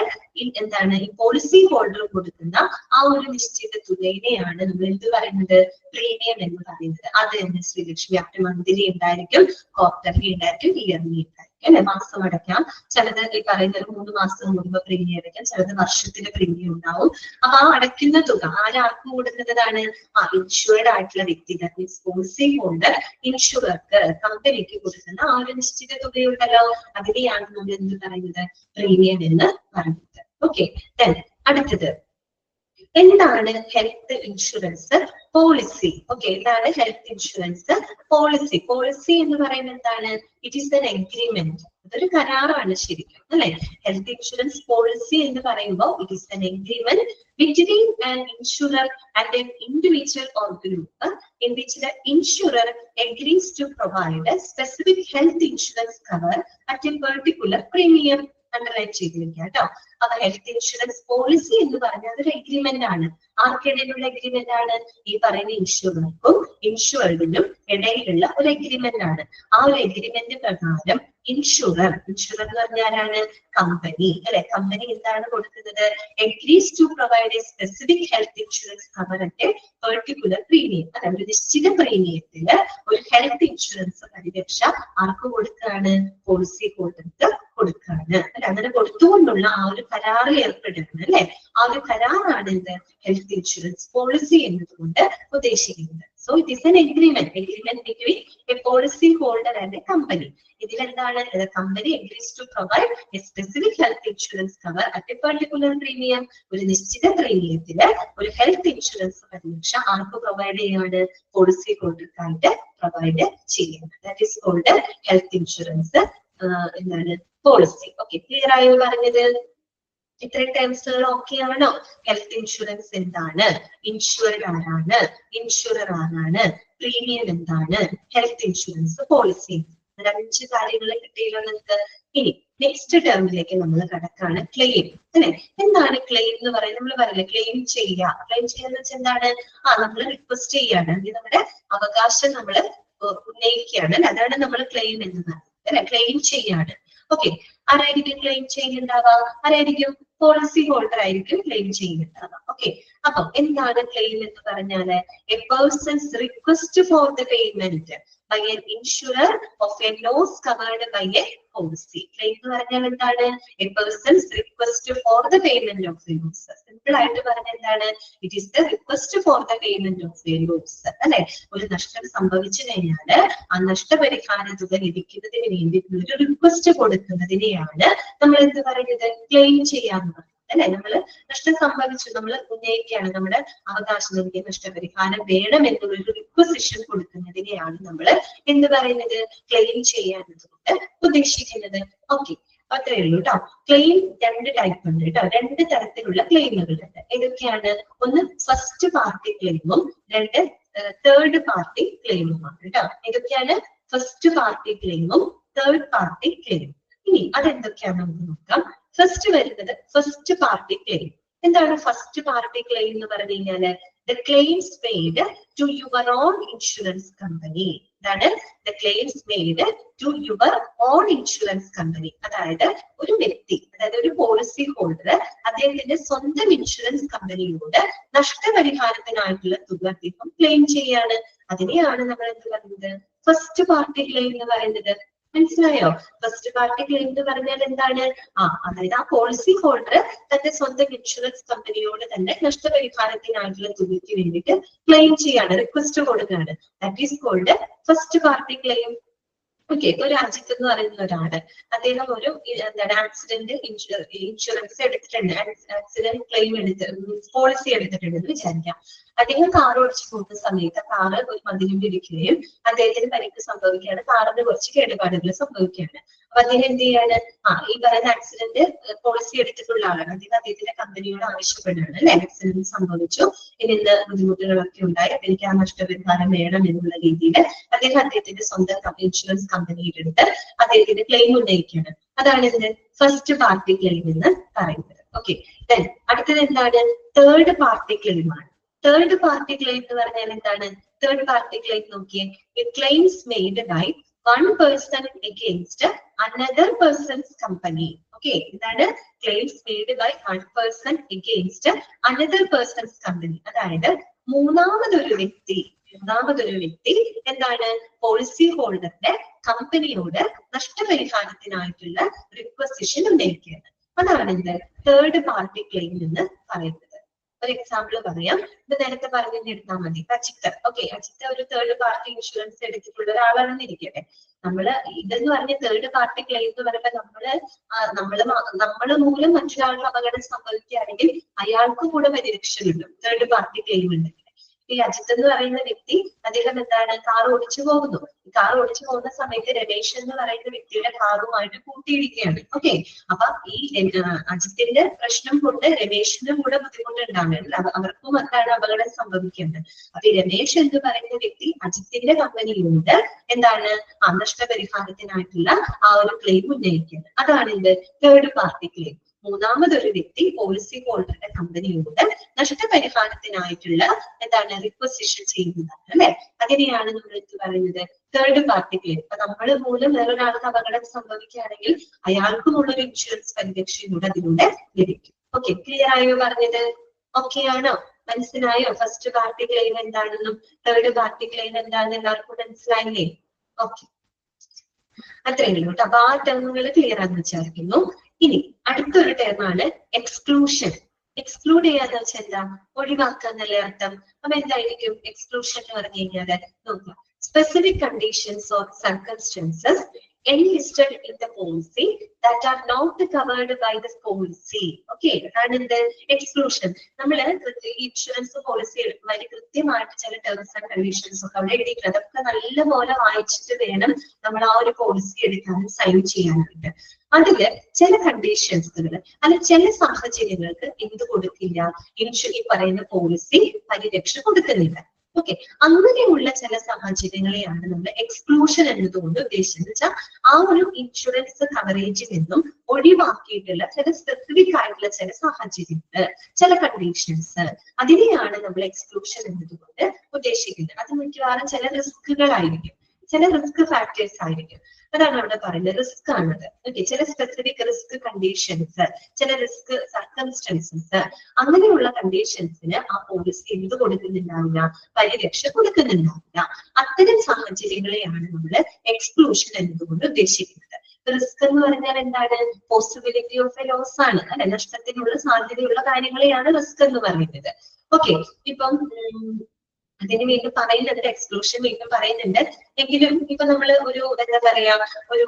എന്താണ് ഈ പോളിസി ഹോൾഡർ കൊടുക്കുന്ന ആ ഒരു നിശ്ചിത തുകയിനെയാണ് നമ്മൾ എന്ത് പറയുന്നത്, പ്രീമിയം എന്ന് പറയുന്നത്. അത് തന്നെ ശ്രീലക്ഷ്മി ആഫ്റ്റർ മന്ത്ലി ഉണ്ടായിരിക്കും, ക്വാർട്ടർലി ഉണ്ടായിരിക്കും, ഇയർലി ഉണ്ടായിരിക്കും അല്ലെ. മാസം അടയ്ക്കാം, ചിലത് ഈ പറയുന്ന 3 മാസം കൂടുമ്പോൾ പ്രീമിയം അടയ്ക്കാം, ചിലത് വർഷത്തിന്റെ പ്രീമിയം ഉണ്ടാവും. അപ്പൊ ആ അടയ്ക്കുന്ന തുക ആരാർക്ക് കൊടുക്കുന്നതാണ്, ആ ഇൻഷുർഡ് ആയിട്ടുള്ള വ്യക്തി, ദാറ്റ് മീൻസ് പോളിസി ഹോൾഡർ ഇൻഷുറർക്ക് കമ്പനിക്ക് കൊടുക്കുന്ന ആ ഒരു നിശ്ചിത തുകയുണ്ടല്ലോ, അതിനെയാണ് നമ്മൾ എന്ത് പറയുന്നത്, പ്രീമിയം എന്ന് പറയുന്നത്. ഓക്കെ, അടുത്തത് എന്താണ് ഹെൽത്ത് ഇൻഷുറൻസ് പോളിസി. ഓക്കെ, എന്താണ് ഹെൽത്ത് ഇൻഷുറൻസ് പോളിസി. പോളിസി എന്ന് പറയുന്നത് എന്താണ്, ഇറ്റ് ഈസ് എൻ എഗ്രിമെന്റ്, അതൊരു കരാറാണ് ശരിക്കും അല്ലെ. ഹെൽത്ത് ഇൻഷുറൻസ് പോളിസി എന്ന് പറയുമ്പോൾ it is N agreement between an insurer and an individual or group in which the insurer agrees to provide a specific health insurance cover at a particular premium. Underline ചെയ്തിരിക്കുക കേട്ടോ. അപ്പൊ health insurance policy എന്ന് പറഞ്ഞാൽ അതൊരു agreement ആണ്. ആർക്കിടയിലുള്ള agreement ആണ്, ഈ പറയുന്ന ഇൻഷുറർക്കും ഇൻഷുർഡിനും ഇടയിലുള്ള ഒരു എഗ്രിമെന്റ് ആണ്. ആ ഒരു എഗ്രിമെന്റ് പ്രകാരം ഇൻഷുറർ എന്ന് പറഞ്ഞാലാണ് കമ്പനി അല്ലെ. കമ്പനി എന്താണ് കൊടുക്കുന്നത്, agrees to provide a specific health insurance cover at a particular premium, അല്ലെ ഒരു നിശ്ചിത പ്രീമിയത്തില് ഒരു ഹെൽത്ത് ഇൻഷുറൻസ് പരിരക്ഷ ആർക്ക് കൊടുക്കുകയാണ്, പോളിസി ഹോൾഡർക്ക് കൊടുക്കുകയാണ് അല്ലെ. അങ്ങനെ കൊടുത്തുകൊണ്ടുള്ള ആ ഒരു കരാറിൽ ഏർപ്പെടുകയാണ് അല്ലെ. ആ ഒരു കരാറാണ് എന്ത്, ഹെൽത്ത് ഇൻഷുറൻസ് പോളിസി എന്നതുകൊണ്ട് ഉദ്ദേശിക്കുന്നത്. So it is an agreement between a policy holder and a company. ഇതിലെന്താണ്, the company agrees to provide a specific health insurance cover at a particular premium. ഒരു നിശ്ചിത പ്രീമിയത്തില് ഒരു ഹെൽത്ത് ഇൻഷുറൻസ് പരിരക്ഷ ആർക്ക് provide ചെയ്യാണ്, policy ഹോൾഡർക്കായിട്ട് provide ചെയ്യുന്നത്. That is called health insurance എന്താണ് policy. Okay, clear ആയോ പറഞ്ഞത്? ഇത്രയും ടേംസുകൾ ഓക്കെ ആണോ? ഹെൽത്ത് ഇൻഷുറൻസ് എന്താണ്, ഇൻഷുർഡ് ആരാണ്, ഇൻഷുറർ ആരാണ്, പ്രീമിയം എന്താണ്, ഹെൽത്ത് ഇൻഷുറൻസ് പോളിസി. 5 കാര്യങ്ങൾ കിട്ടിയല്ലോ നിങ്ങൾക്ക്. ഇനി നെക്സ്റ്റ് ടേമിലേക്ക് നമ്മൾ കടക്കാണ്, ക്ലെയിം അല്ലെ. എന്താണ് ക്ലെയിം എന്ന് പറയുന്നത്? നമ്മൾ പറയില്ലേ ക്ലെയിം ചെയ്യുക. ക്ലെയിം ചെയ്യാന്ന് വെച്ചാൽ എന്താണ്, നമ്മൾ റിക്വസ്റ്റ് ചെയ്യാണ്, നമ്മുടെ അവകാശം നമ്മൾ ഉന്നയിക്കുകയാണ് അല്ലെ. അതാണ് നമ്മൾ ക്ലെയിം എന്ന് പറയുന്നത് അല്ലെ. ക്ലെയിം ചെയ്യാണ്. ഓക്കെ, ആരായിരിക്കും ക്ലെയിം ചെയ്യുന്നുണ്ടാവുക, ആരായിരിക്കും, പോളിസി ഹോൾഡർ ആയിരിക്കും ക്ലെയിം ചെയ്യുന്നുണ്ടാവുക. ഓക്കെ, അപ്പൊ എന്താണ് ക്ലെയിം എന്ന് പറഞ്ഞാല്, a person's request for the payment by an insurer of a loss covered by a policy. Claim എന്ന് പറഞ്ഞാൽ എന്താണ്, a person's request for the payment of a loss. Simple ആയിട്ട് പറഞ്ഞാൽ എന്താണ്, it is the request for the payment of a loss അല്ലെ. ഒരു നഷ്ടം സംഭവിച്ചു കഴിഞ്ഞാല് ആ നഷ്ടപരിഹാര തുക ലഭിക്കുന്നതിന് വേണ്ടിയിട്ടുള്ള ഒരു റിക്വസ്റ്റ് കൊടുക്കുന്നതിനെയാണ് നമ്മൾ എന്ത് പറയുന്നത്, ക്ലെയിം ചെയ്യാന്ന് പറയുന്നത് അല്ലെ. നമ്മള് നഷ്ടം സംഭവിച്ചു, നമ്മൾ ഉന്നയിക്കുകയാണ് നമ്മുടെ അവകാശം, എനിക്ക് നഷ്ടപരിഹാരം വേണം എന്നുള്ളൊരു റിക്വസിഷൻ കൊടുക്കുന്നതിനെയാണ് നമ്മൾ എന്ത് പറയുന്നത്, ക്ലെയിം ചെയ്യാനതുകൊണ്ട് ഉദ്ദേശിക്കുന്നത്. ഓക്കെ, അത്രേ ഉള്ളൂ കേട്ടോ. ക്ലെയിം 2 ടൈപ്പ് ഉണ്ട് കേട്ടോ. 2 തരത്തിലുള്ള ക്ലെയിമുകളുണ്ട്. ഏതൊക്കെയാണ്? ഒന്ന് ഫസ്റ്റ് പാർട്ടി ക്ലെയിമും 2 തേർഡ് പാർട്ടി ക്ലെയിമുമാണ് കേട്ടോ. ഏതൊക്കെയാണ്? ഫസ്റ്റ് പാർട്ടി ക്ലെയിമും തേർഡ് പാർട്ടി ക്ലെയിമും. ഇനി അതെന്തൊക്കെയാണെന്ന് നമുക്ക് നോക്കാം. ഫസ്റ്റ് വരുന്നത് ഫസ്റ്റ് പാർട്ടി ക്ലെയിം. എന്താണ് ഫസ്റ്റ് പാർട്ടി ക്ലെയിം എന്ന് പറഞ്ഞു കഴിഞ്ഞാല്, the claims made to your own insurance company. ഇതാണ് the claims made to your own insurance company. അതായത് ഒരു വ്യക്തി, അതായത് ഒരു പോളിസി ഹോൾഡർ അദ്ദേഹത്തിന്റെ സ്വന്തം ഇൻഷുറൻസ് കമ്പനിയോട് നഷ്ടപരിഹാരത്തിനായിട്ടുള്ള തുക അദ്ദേഹം ക്ലെയിം ചെയ്യാണ്. അതിനെയാണ് നമ്മൾ എന്ത് പറയുന്നത്, ഫസ്റ്റ് പാർട്ടി ക്ലെയിം എന്ന് പറയുന്നത്. മനസ്സിലായോ? ഫസ്റ്റ് പാർട്ടി ക്ലെയിം എന്ന് പറഞ്ഞാൽ എന്താണ്, അതായത് ആ പോളിസി ഹോൾഡർ തന്റെ സ്വന്തം ഇൻഷുറൻസ് കമ്പനിയോട് തന്നെ നഷ്ടപരിഹാരത്തിനായിട്ടുള്ള തുകയ്ക്ക് വേണ്ടിയിട്ട് ക്ലെയിം ചെയ്യാണ്, റിക്വസ്റ്റ് കൊടുക്കുകയാണ്. That is called first party claim. Okay, ഒരു അജിത്ത് എന്ന് പറയുന്ന ഒരാള്, അദ്ദേഹം ഒരു എന്താണ് ആക്സിഡന്റ് ഇൻഷുറൻസ് എടുത്തിട്ടുണ്ട്, ആക്സിഡന്റ് ക്ലെയിം പോളിസി എടുത്തിട്ടുണ്ടെന്ന് വിചാരിക്കാം. അദ്ദേഹം കാർ ഓടിച്ചു പോകുന്ന സമയത്ത് കാറ് ഒരു മതിലിൽ ഇരിക്കുകയും അദ്ദേഹത്തിന് പരിക്ക് സംഭവിക്കുകയാണ്, കാറിന് കുറച്ച് കേടുപാടുകൾ സംഭവിക്കുകയാണ്. അപ്പൊ അദ്ദേഹം എന്ത് ചെയ്യാണ്, ഈ പറയുന്ന ആക്സിഡന്റ് പോളിസി എടുത്തിട്ടുള്ള ആളാണ്. അദ്ദേഹത്തിന്റെ കമ്പനിയോട് ആവശ്യപ്പെടുകയാണ് അല്ലെ, ആക്സിഡന്റ് സംഭവിച്ചു, ഇനി ഇന്ന് ബുദ്ധിമുട്ടുകളൊക്കെ ഉണ്ടായി, എനിക്ക് ആ നഷ്ടപരിഹാരം വേണം എന്നുള്ള രീതിയിൽ അദ്ദേഹത്തിന്റെ സ്വന്തം ഇൻഷുറൻസ് കമ്പനിയിലെടുത്ത് അദ്ദേഹത്തിന്റെ ക്ലെയിം ഉന്നയിക്കുകയാണ്. അതാണ് ഇതിന് ഫസ്റ്റ് പാർട്ടി ക്ലെയിം എന്ന് പറയുന്നത്. ഓക്കെ, ദെൻ അടുത്തത് എന്താണ്? തേർഡ് പാർട്ടി ക്ലെയിം ആണ്. തേർഡ് പാർട്ടി ക്ലെയിം എന്ന് പറഞ്ഞാൽ എന്താണ്? തേർഡ് പാർട്ടി ക്ലെയിം നോക്കിയേ, claims made by one person against another person's company. Okay, ഇതാണ് claims made by one person against another person's company. അതായത് മൂന്നാമതൊരു വ്യക്തി എന്താണ്? പോളിസി ഹോൾഡറിന്റെ കമ്പനിയോട് നഷ്ടപരിഹാരത്തിനായിട്ടുള്ള റിക്വസിഷൻ ഉന്നയിക്കുകയാണ്. അതാണ് ഇത് തേർഡ് പാർട്ടി ക്ലെയിം എന്ന് പറയുന്നത്. ഒരു എക്സാമ്പിൾ പറയാം. ഇത് നേരത്തെ പറഞ്ഞെടുത്താൽ മതി. അജിത്ത്, ഓക്കെ, അജിത്ത് ഒരു തേർഡ് പാർട്ടി ഇൻഷുറൻസ് എടുത്തിട്ടുള്ള ഒരാളാണെന്ന് ഇരിക്കട്ടെ. നമ്മള് ഇതെന്ന് പറഞ്ഞ തേർഡ് പാർട്ടി ക്ലെയിം എന്ന് പറയുമ്പോൾ നമ്മള് മൂലം മറ്റൊരാൾക്ക് അപകടം സംഭവിക്കുകയാണെങ്കിൽ അയാൾക്ക് കൂടെ പരിരക്ഷ കിട്ടും. തേർഡ് പാർട്ടി ക്ലെയിം ഉണ്ട്. ഈ അജിത്ത് എന്ന് പറയുന്ന വ്യക്തി, അദ്ദേഹം എന്താണ്? കാർ ഓടിച്ചു പോകുന്നു. കാർ ഓടിച്ചു പോകുന്ന സമയത്ത് രമേശ് എന്ന് പറയുന്ന വ്യക്തിയുടെ കാറുമായിട്ട് കൂട്ടിയിടിക്കുകയാണ്. ഓക്കെ, അപ്പൊ ഈ അജിത്തിന്റെ പ്രശ്നം കൊണ്ട് രമേശിനും കൂടെ ബുദ്ധിമുട്ടുണ്ടാകുന്നുണ്ട്. അവർക്കും എന്താണ്? അപകടം സംഭവിക്കുന്നത്. അപ്പൊ ഈ രമേശ് എന്ന് പറയുന്ന വ്യക്തി അജിത്തിന്റെ കമ്പനിയിലൂടെ എന്താണ്? നഷ്ടപരിഹാരത്തിനായിട്ടുള്ള ആ ഒരു ക്ലെയിം ഉന്നയിക്കുന്നത്. അതാണ് ഇത് തേർഡ് പാർട്ടി ക്ലെയിം. മൂന്നാമതൊരു വ്യക്തി പോളിസി ഹോൾഡറുടെ കമ്പനിയോട് നഷ്ടപരിഹാരത്തിനായിട്ടുള്ള എന്താണ്? റിക്വസിഷൻ ചെയ്യുന്നതാണ്, അല്ലെ? അങ്ങനെയാണ് നമ്മൾ എന്ത് പറയുന്നത്? Third party claim. അപ്പൊ നമ്മൾ മൂലം വേറൊരാൾക്ക് അപകടം സംഭവിക്കുകയാണെങ്കിൽ അയാൾക്കുമുള്ളൊരു ഇൻഷുറൻസ് പരിരക്ഷയിലൂടെ അതിലൂടെ ലഭിക്കും. ഓക്കെ, ക്ലിയർ ആയോ പറഞ്ഞത്? ഓക്കെ ആണോ? മനസ്സിലായോ? ഫസ്റ്റ് പാർട്ടി ക്ലെയിം എന്താണെന്നും തേർഡ് പാർട്ടി ക്ലെയിം എന്താണെന്ന് എല്ലാവർക്കും മനസ്സിലായില്ലേ? ഓക്കെ, അത്രയേ ഉള്ളൂ കേട്ടോ. അപ്പൊ ആ ടേമുകൾ ക്ലിയർ ആണെന്ന് വിചാരിക്കുന്നു. ഇനി അടുത്തൊരു ടേമാണ് എക്സ്ക്ലൂഷൻ. എക്സ്ക്ലൂഡ് ചെയ്യാന്ന് വെച്ചാൽ എന്താ? ഒഴിവാക്കുക എന്നല്ലേ അർത്ഥം. അപ്പൊ എന്തായിരിക്കും എക്സ്ക്ലൂഷൻ എന്ന് പറഞ്ഞു കഴിഞ്ഞാല്? നോക്കുക, specific conditions or circumstances enlisted in the policy that are not covered by the policy. Okay, അതാണ് എന്ത്? എക്സ്ക്ലൂഷൻ. നമ്മള് ഇൻഷുറൻസ് പോളിസി എടുക്കുമ്പോൾ കൃത്യമായിട്ട് ചില ടേംസ് ആൻഡ് കണ്ടീഷൻസ് ഒക്കെ അവിടെ എഴുതിയിട്ടുണ്ട്. അതൊക്കെ നല്ലപോലെ വായിച്ചിട്ട് വേണം നമ്മൾ ആ ഒരു പോളിസി എടുക്കാനും സൈൻ ചെയ്യാനായിട്ട്. അതില് ചില കണ്ടീഷൻസുകൾ അല്ല ചില സാഹചര്യങ്ങൾക്ക് എന്ത് കൊടുക്കില്ല? ഈ പറയുന്ന പോളിസി പരിരക്ഷ കൊടുക്കുന്നില്ല. ഓക്കെ, അങ്ങനെയുള്ള ചില സാഹചര്യങ്ങളെയാണ് നമ്മൾ എക്സ്ക്ലൂഷൻ എന്നതുകൊണ്ട് ഉദ്ദേശിച്ചത്. വെച്ചാൽ ആ ഒരു ഇൻഷുറൻസ് കവറേജിൽ നിന്നും ഒഴിവാക്കിയിട്ടുള്ള ചില സ്പെസിഫിക് ആയിട്ടുള്ള ചില സാഹചര്യങ്ങൾ, ചില കണ്ടീഷൻസ്, അതിനെയാണ് നമ്മൾ എക്സ്ക്ലൂഷൻ എന്നതുകൊണ്ട് ഉദ്ദേശിക്കുന്നത്. അത് മിക്കവാറും ചില റിസ്കുകളായിരിക്കും, ചില റിസ്ക് ഫാക്ടേഴ്സ് ആയിരിക്കും. അതാണ് അവിടെ പറയുന്നത്. റിസ്ക് ആണത്. ഓക്കെ, ചില സ്പെസിഫിക് റിസ്ക് കണ്ടീഷൻസ്, ചില റിസ്ക് സർക്കംസ്റ്റൻസസ്, അങ്ങനെയുള്ള കണ്ടീഷൻസിന് ആ പോളിസി എന്ത് കൊടുക്കുന്നുണ്ടാവില്ല? പരിരക്ഷ കൊടുക്കുന്നുണ്ടാവില്ല. അത്തരം സാഹചര്യങ്ങളെയാണ് നമ്മൾ എക്സ്ക്ലൂഷൻ എന്നതുകൊണ്ട് ഉദ്ദേശിക്കുന്നത്. റിസ്ക് എന്ന് പറഞ്ഞാൽ എന്താണ്? പോസിബിലിറ്റി ഓഫ് എ ലോസ് ആണ്, അല്ലെ? നഷ്ടത്തിനുള്ള സാധ്യതയുള്ള കാര്യങ്ങളെയാണ് റിസ്ക് എന്ന് പറയുന്നത്. ഓക്കെ, ഇപ്പം അതിന് വീണ്ടും പറയുന്നുണ്ട്, എക്സ്ക്ലൂഷൻ വീണ്ടും പറയുന്നുണ്ട്. എങ്കിലും ഇപ്പൊ നമ്മൾ ഒരു എന്താ പറയാ, ഒരു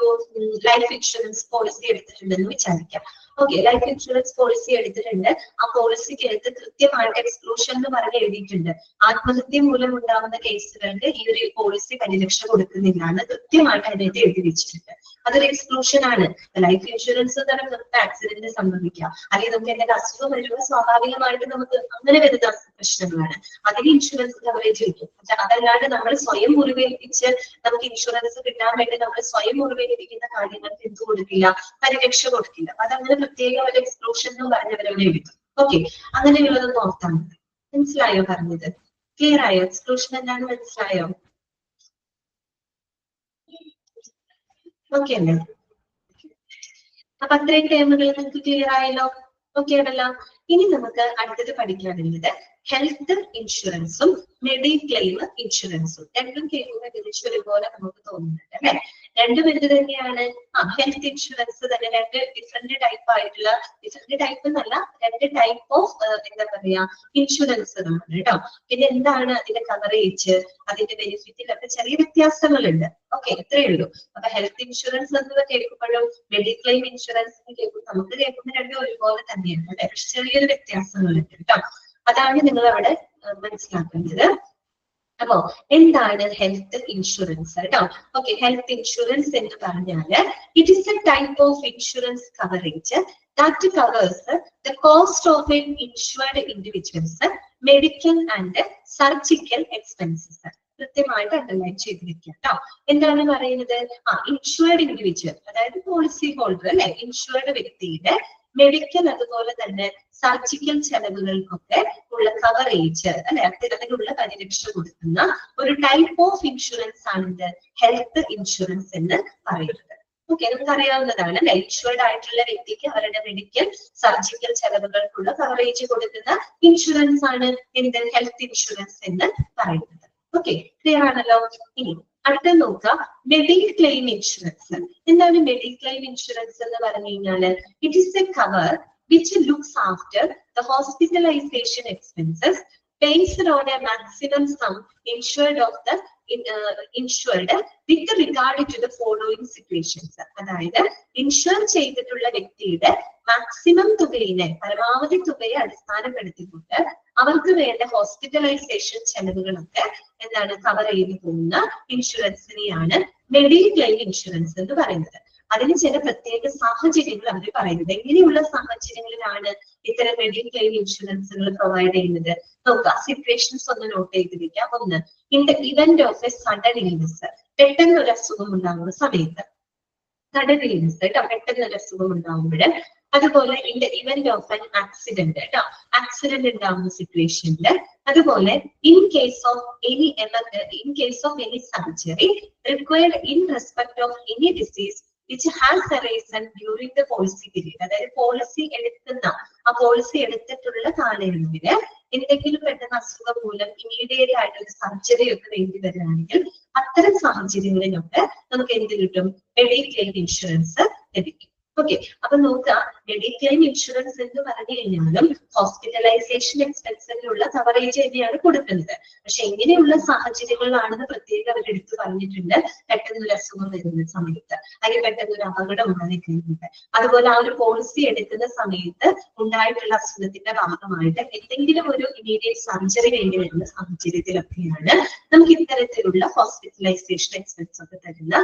ലൈഫ് ഇൻഷുറൻസ് പോളിസി എടുത്തിട്ടുണ്ടെന്ന് വിചാരിക്കാം. ഓക്കെ, ലൈഫ് ഇൻഷുറൻസ് പോളിസി എടുത്തിട്ടുണ്ട്. ആ പോളിസിക്ക് എടുത്ത് കൃത്യമായിട്ട് എക്സ്ക്ലൂഷൻ എന്ന് പറഞ്ഞ് എഴുതിയിട്ടുണ്ട്. ആത്മഹത്യ മൂലം ഉണ്ടാകുന്ന കേസുകൾക്ക് ഈ ഒരു പോളിസി പരിരക്ഷ കൊടുക്കുന്നില്ല എന്ന് കൃത്യമായിട്ട് അതിനകത്ത് എഴുതി വെച്ചിട്ടുണ്ട്. അതൊരു എക്സ്ക്ലൂഷൻ ആണ്. ലൈഫ് ഇൻഷുറൻസ് തന്നെ നമുക്ക് ആക്സിഡന്റ് സംഭവിക്കാം, അല്ലെങ്കിൽ നമുക്ക് എന്തെങ്കിലും അസുഖം വരുമ്പോൾ സ്വാഭാവികമായിട്ട് നമുക്ക് അങ്ങനെ വരുന്ന പ്രശ്നങ്ങളാണ്. അതിന് ഇൻഷുറൻസ് കവറേജ് കിട്ടും. അതല്ലാണ്ട് നമ്മൾ സ്വയം മുറിവേൽപ്പിച്ച് നമുക്ക് ഇൻഷുറൻസ് കിട്ടാൻ വേണ്ടി നമ്മൾ സ്വയം മുറിവേൽപ്പിക്കുന്ന കാര്യങ്ങൾക്ക് എന്ത് കൊടുക്കില്ല? പരിരക്ഷ കൊടുക്കില്ല. അതങ്ങനെ പ്രത്യേക ഒരു എക്സ്ക്ലൂഷൻ എന്ന് പറഞ്ഞവരവിടെ എഴുതും. ഓക്കെ, അങ്ങനെയുള്ളതൊന്നും ഓർത്താൽ മതി. മനസ്സിലായോ പറഞ്ഞത്? ക്ലിയർ ആയോ? എക്സ്ക്ലൂഷൻ എന്താണെന്ന് മനസ്സിലായോ? ഓക്കെ അല്ലേ? അപ്പൊ അത്രയും ടേമുകൾ നിങ്ങൾക്ക് ക്ലിയർ ആയല്ലോ? ഓക്കെ ആണല്ലോ? ഇനി നമുക്ക് അടുത്തത് പഠിക്കാനുള്ളത് ഹെൽത്ത് ഇൻഷുറൻസും മെഡിക്ലെയിം ഇൻഷുറൻസും. രണ്ടും കേൾക്കുമ്പോൾ ഏകദേശം ഒരുപോലെ നമുക്ക് തോന്നുന്നുണ്ട്, അല്ലെ? രണ്ടും എന്ത് തന്നെയാണ്? ഹെൽത്ത് ഇൻഷുറൻസ് തന്നെ രണ്ട് ഡിഫറെന്റ് ടൈപ്പ് ആയിട്ടുള്ള, ഡിഫറെന്റ് ടൈപ്പ് എന്നല്ല, രണ്ട് ടൈപ്പ് ഓഫ് എന്താ പറയാ ഇൻഷുറൻസുകളാണ് കേട്ടോ. പിന്നെ എന്താണ് അതിന്റെ കവറേജ്, അതിന്റെ ബെനിഫിറ്റിലൊക്കെ ചെറിയ വ്യത്യാസങ്ങളുണ്ട്. ഓക്കെ, ഇത്രയേ ഉള്ളൂ. അപ്പൊ ഹെൽത്ത് ഇൻഷുറൻസ് എന്ന് കേൾക്കുമ്പോഴും മെഡിക്ലെയിം ഇൻഷുറൻസ് കേൾക്കുമ്പോൾ നമുക്ക് കേൾക്കുന്ന രണ്ടും ഒരുപോലെ തന്നെയാണ്, അല്ലെ? പക്ഷെ ചെറിയൊരു വ്യത്യാസങ്ങളുണ്ട് കേട്ടോ. അതാണ് നിങ്ങൾ അവിടെ മനസ്സിലാക്കേണ്ടത്. അപ്പോ എന്താണ് ഹെൽത്ത് ഇൻഷുറൻസ് കേട്ടോ? ഓക്കെ, ഹെൽത്ത് ഇൻഷുറൻസ് എന്ന് പറഞ്ഞാല് it is A type of insurance coverage that covers the cost of an insured individual's medical and surgical expenses. കൃത്യമായിട്ട് അണ്ടർലൈൻ ചെയ്തിരിക്കുക കേട്ടോ. എന്താണ് പറയുന്നത്? ഇൻഷുർഡ് ഇൻഡിവിജ്വൽ, അതായത് പോളിസി ഹോൾഡർ അല്ലെ, ഇൻഷുർഡ് വ്യക്തിയുടെ മെഡിക്കൽ അതുപോലെ തന്നെ സർജിക്കൽ ചെലവുകൾക്കൊക്കെ ഉള്ള കവറേജ് അല്ലെ, അതിനുള്ള പരിരക്ഷ കൊടുക്കുന്ന ഒരു ടൈപ്പ് ഓഫ് ഇൻഷുറൻസ് ആണ് ഇത് ഹെൽത്ത് ഇൻഷുറൻസ് എന്ന് പറയുന്നത്. ഓക്കെ, നമുക്ക് അറിയാവുന്നതാണ് അല്ലെ, ഇൻഷുർഡ് ആയിട്ടുള്ള വ്യക്തിക്ക് അവരുടെ മെഡിക്കൽ സർജിക്കൽ ചെലവുകൾക്കുള്ള കവറേജ് കൊടുക്കുന്ന ഇൻഷുറൻസ് ആണ് എന്ത് ഹെൽത്ത് ഇൻഷുറൻസ് എന്ന് പറയുന്നത്. ഓക്കെ, ക്ലിയർ ആണല്ലോ. ഇനി അടുത്ത നോക്കാം, മെഡിക്ലെയിം ഇൻഷുറൻസ്. എന്താണ് മെഡിക്ലെയിം ഇൻഷുറൻസ് എന്ന് പറഞ്ഞു കഴിഞ്ഞാല് it is a cover which looks after the hospitalisation expenses based on a maximum sum insured of the insured with regard to the following situations. അതായത് insure ചെയ്തിട്ടുള്ള വ്യക്തിയുടെ മാക്സിമം തുകയിനെ, പരമാവധി തുകയെ അടിസ്ഥാനപ്പെടുത്തിക്കൊണ്ട് അവർക്ക് വേണ്ട ഹോസ്പിറ്റലൈസേഷൻ ചെലവുകളൊക്കെ എന്താണ് കവർ ചെയ്തു പോകുന്ന ഇൻഷുറൻസിനെയാണ് മെഡിക്ലെയിം ഇൻഷുറൻസ് എന്ന് പറയുന്നത്. അതിന് ചില പ്രത്യേക സാഹചര്യങ്ങൾ അവർ പറയുന്നത്. എങ്ങനെയുള്ള സാഹചര്യങ്ങളിലാണ് ഇത്തരം മെഡിക്ലെയിം ഇൻഷുറൻസുകൾ പ്രൊവൈഡ് ചെയ്യുന്നത് നോക്കാം. സിറ്റുവേഷൻസ് ഒന്ന് നോട്ട് ചെയ്തിരിക്കാം. ഒന്ന്, in the event of A sudden illness, പെട്ടെന്ന് ഒരു അസുഖം ഉണ്ടാകുന്ന സമയത്ത്, സഡൻ ഇൽനെസ് കേട്ടോ, പെട്ടെന്ന് ഒരു അസുഖം ഉണ്ടാകുമ്പോൾ. അതുപോലെ in the event of an accident കേട്ടോ, ആക്സിഡന്റ് ഉണ്ടാകുന്ന സിറ്റുവേഷനിൽ. അതുപോലെ in case of any surgery required in respect of any disease which has arisen during the policy period. അതായത് പോളിസി എടുത്തിട്ടുള്ള കാലയളവില് എന്തെങ്കിലും പെട്ടെന്ന് അസുഖം മൂലം ഇമ്മീഡിയറ്റ് ആയിട്ടൊരു സർജറി ഒക്കെ വേണ്ടി വരികയാണെങ്കിൽ അത്തരം സാഹചര്യങ്ങളിലൊക്കെ നമുക്ക് എന്ത് കിട്ടും? മെഡിക്ലെയിം ഇൻഷുറൻസ് ലഭിക്കും. ഓക്കെ, അപ്പൊ നോക്കാം, മെഡിക്ലെയിം ഇൻഷുറൻസ് എന്ന് പറഞ്ഞു കഴിഞ്ഞാലും ഹോസ്പിറ്റലൈസേഷൻ എക്സ്പെൻസിനുള്ള കവറേജ് തന്നെയാണ് കൊടുക്കുന്നത്. പക്ഷെ എങ്ങനെയുള്ള സാഹചര്യങ്ങളിലാണെന്ന് പ്രത്യേകം അവർ എടുത്തു പറഞ്ഞിട്ടുണ്ട്. പെട്ടെന്നൊരു അസുഖം വരുന്ന സമയത്ത്, അല്ലെങ്കിൽ പെട്ടെന്നൊരു അപകടം ഉണ്ടായി കഴിഞ്ഞിട്ട്, അതുപോലെ ആ ഒരു പോളിസി എടുക്കുന്ന സമയത്ത് ഉണ്ടായിട്ടുള്ള അസുഖത്തിന്റെ ഭാഗമായിട്ട് എന്തെങ്കിലും ഒരു ഇമ്മീഡിയറ്റ് സർജറി വേണ്ടി വരുന്ന സാഹചര്യത്തിലൊക്കെയാണ് നമുക്ക് ഇത്തരത്തിലുള്ള ഹോസ്പിറ്റലൈസേഷൻ എക്സ്പെൻസ് ഒക്കെ തരുന്ന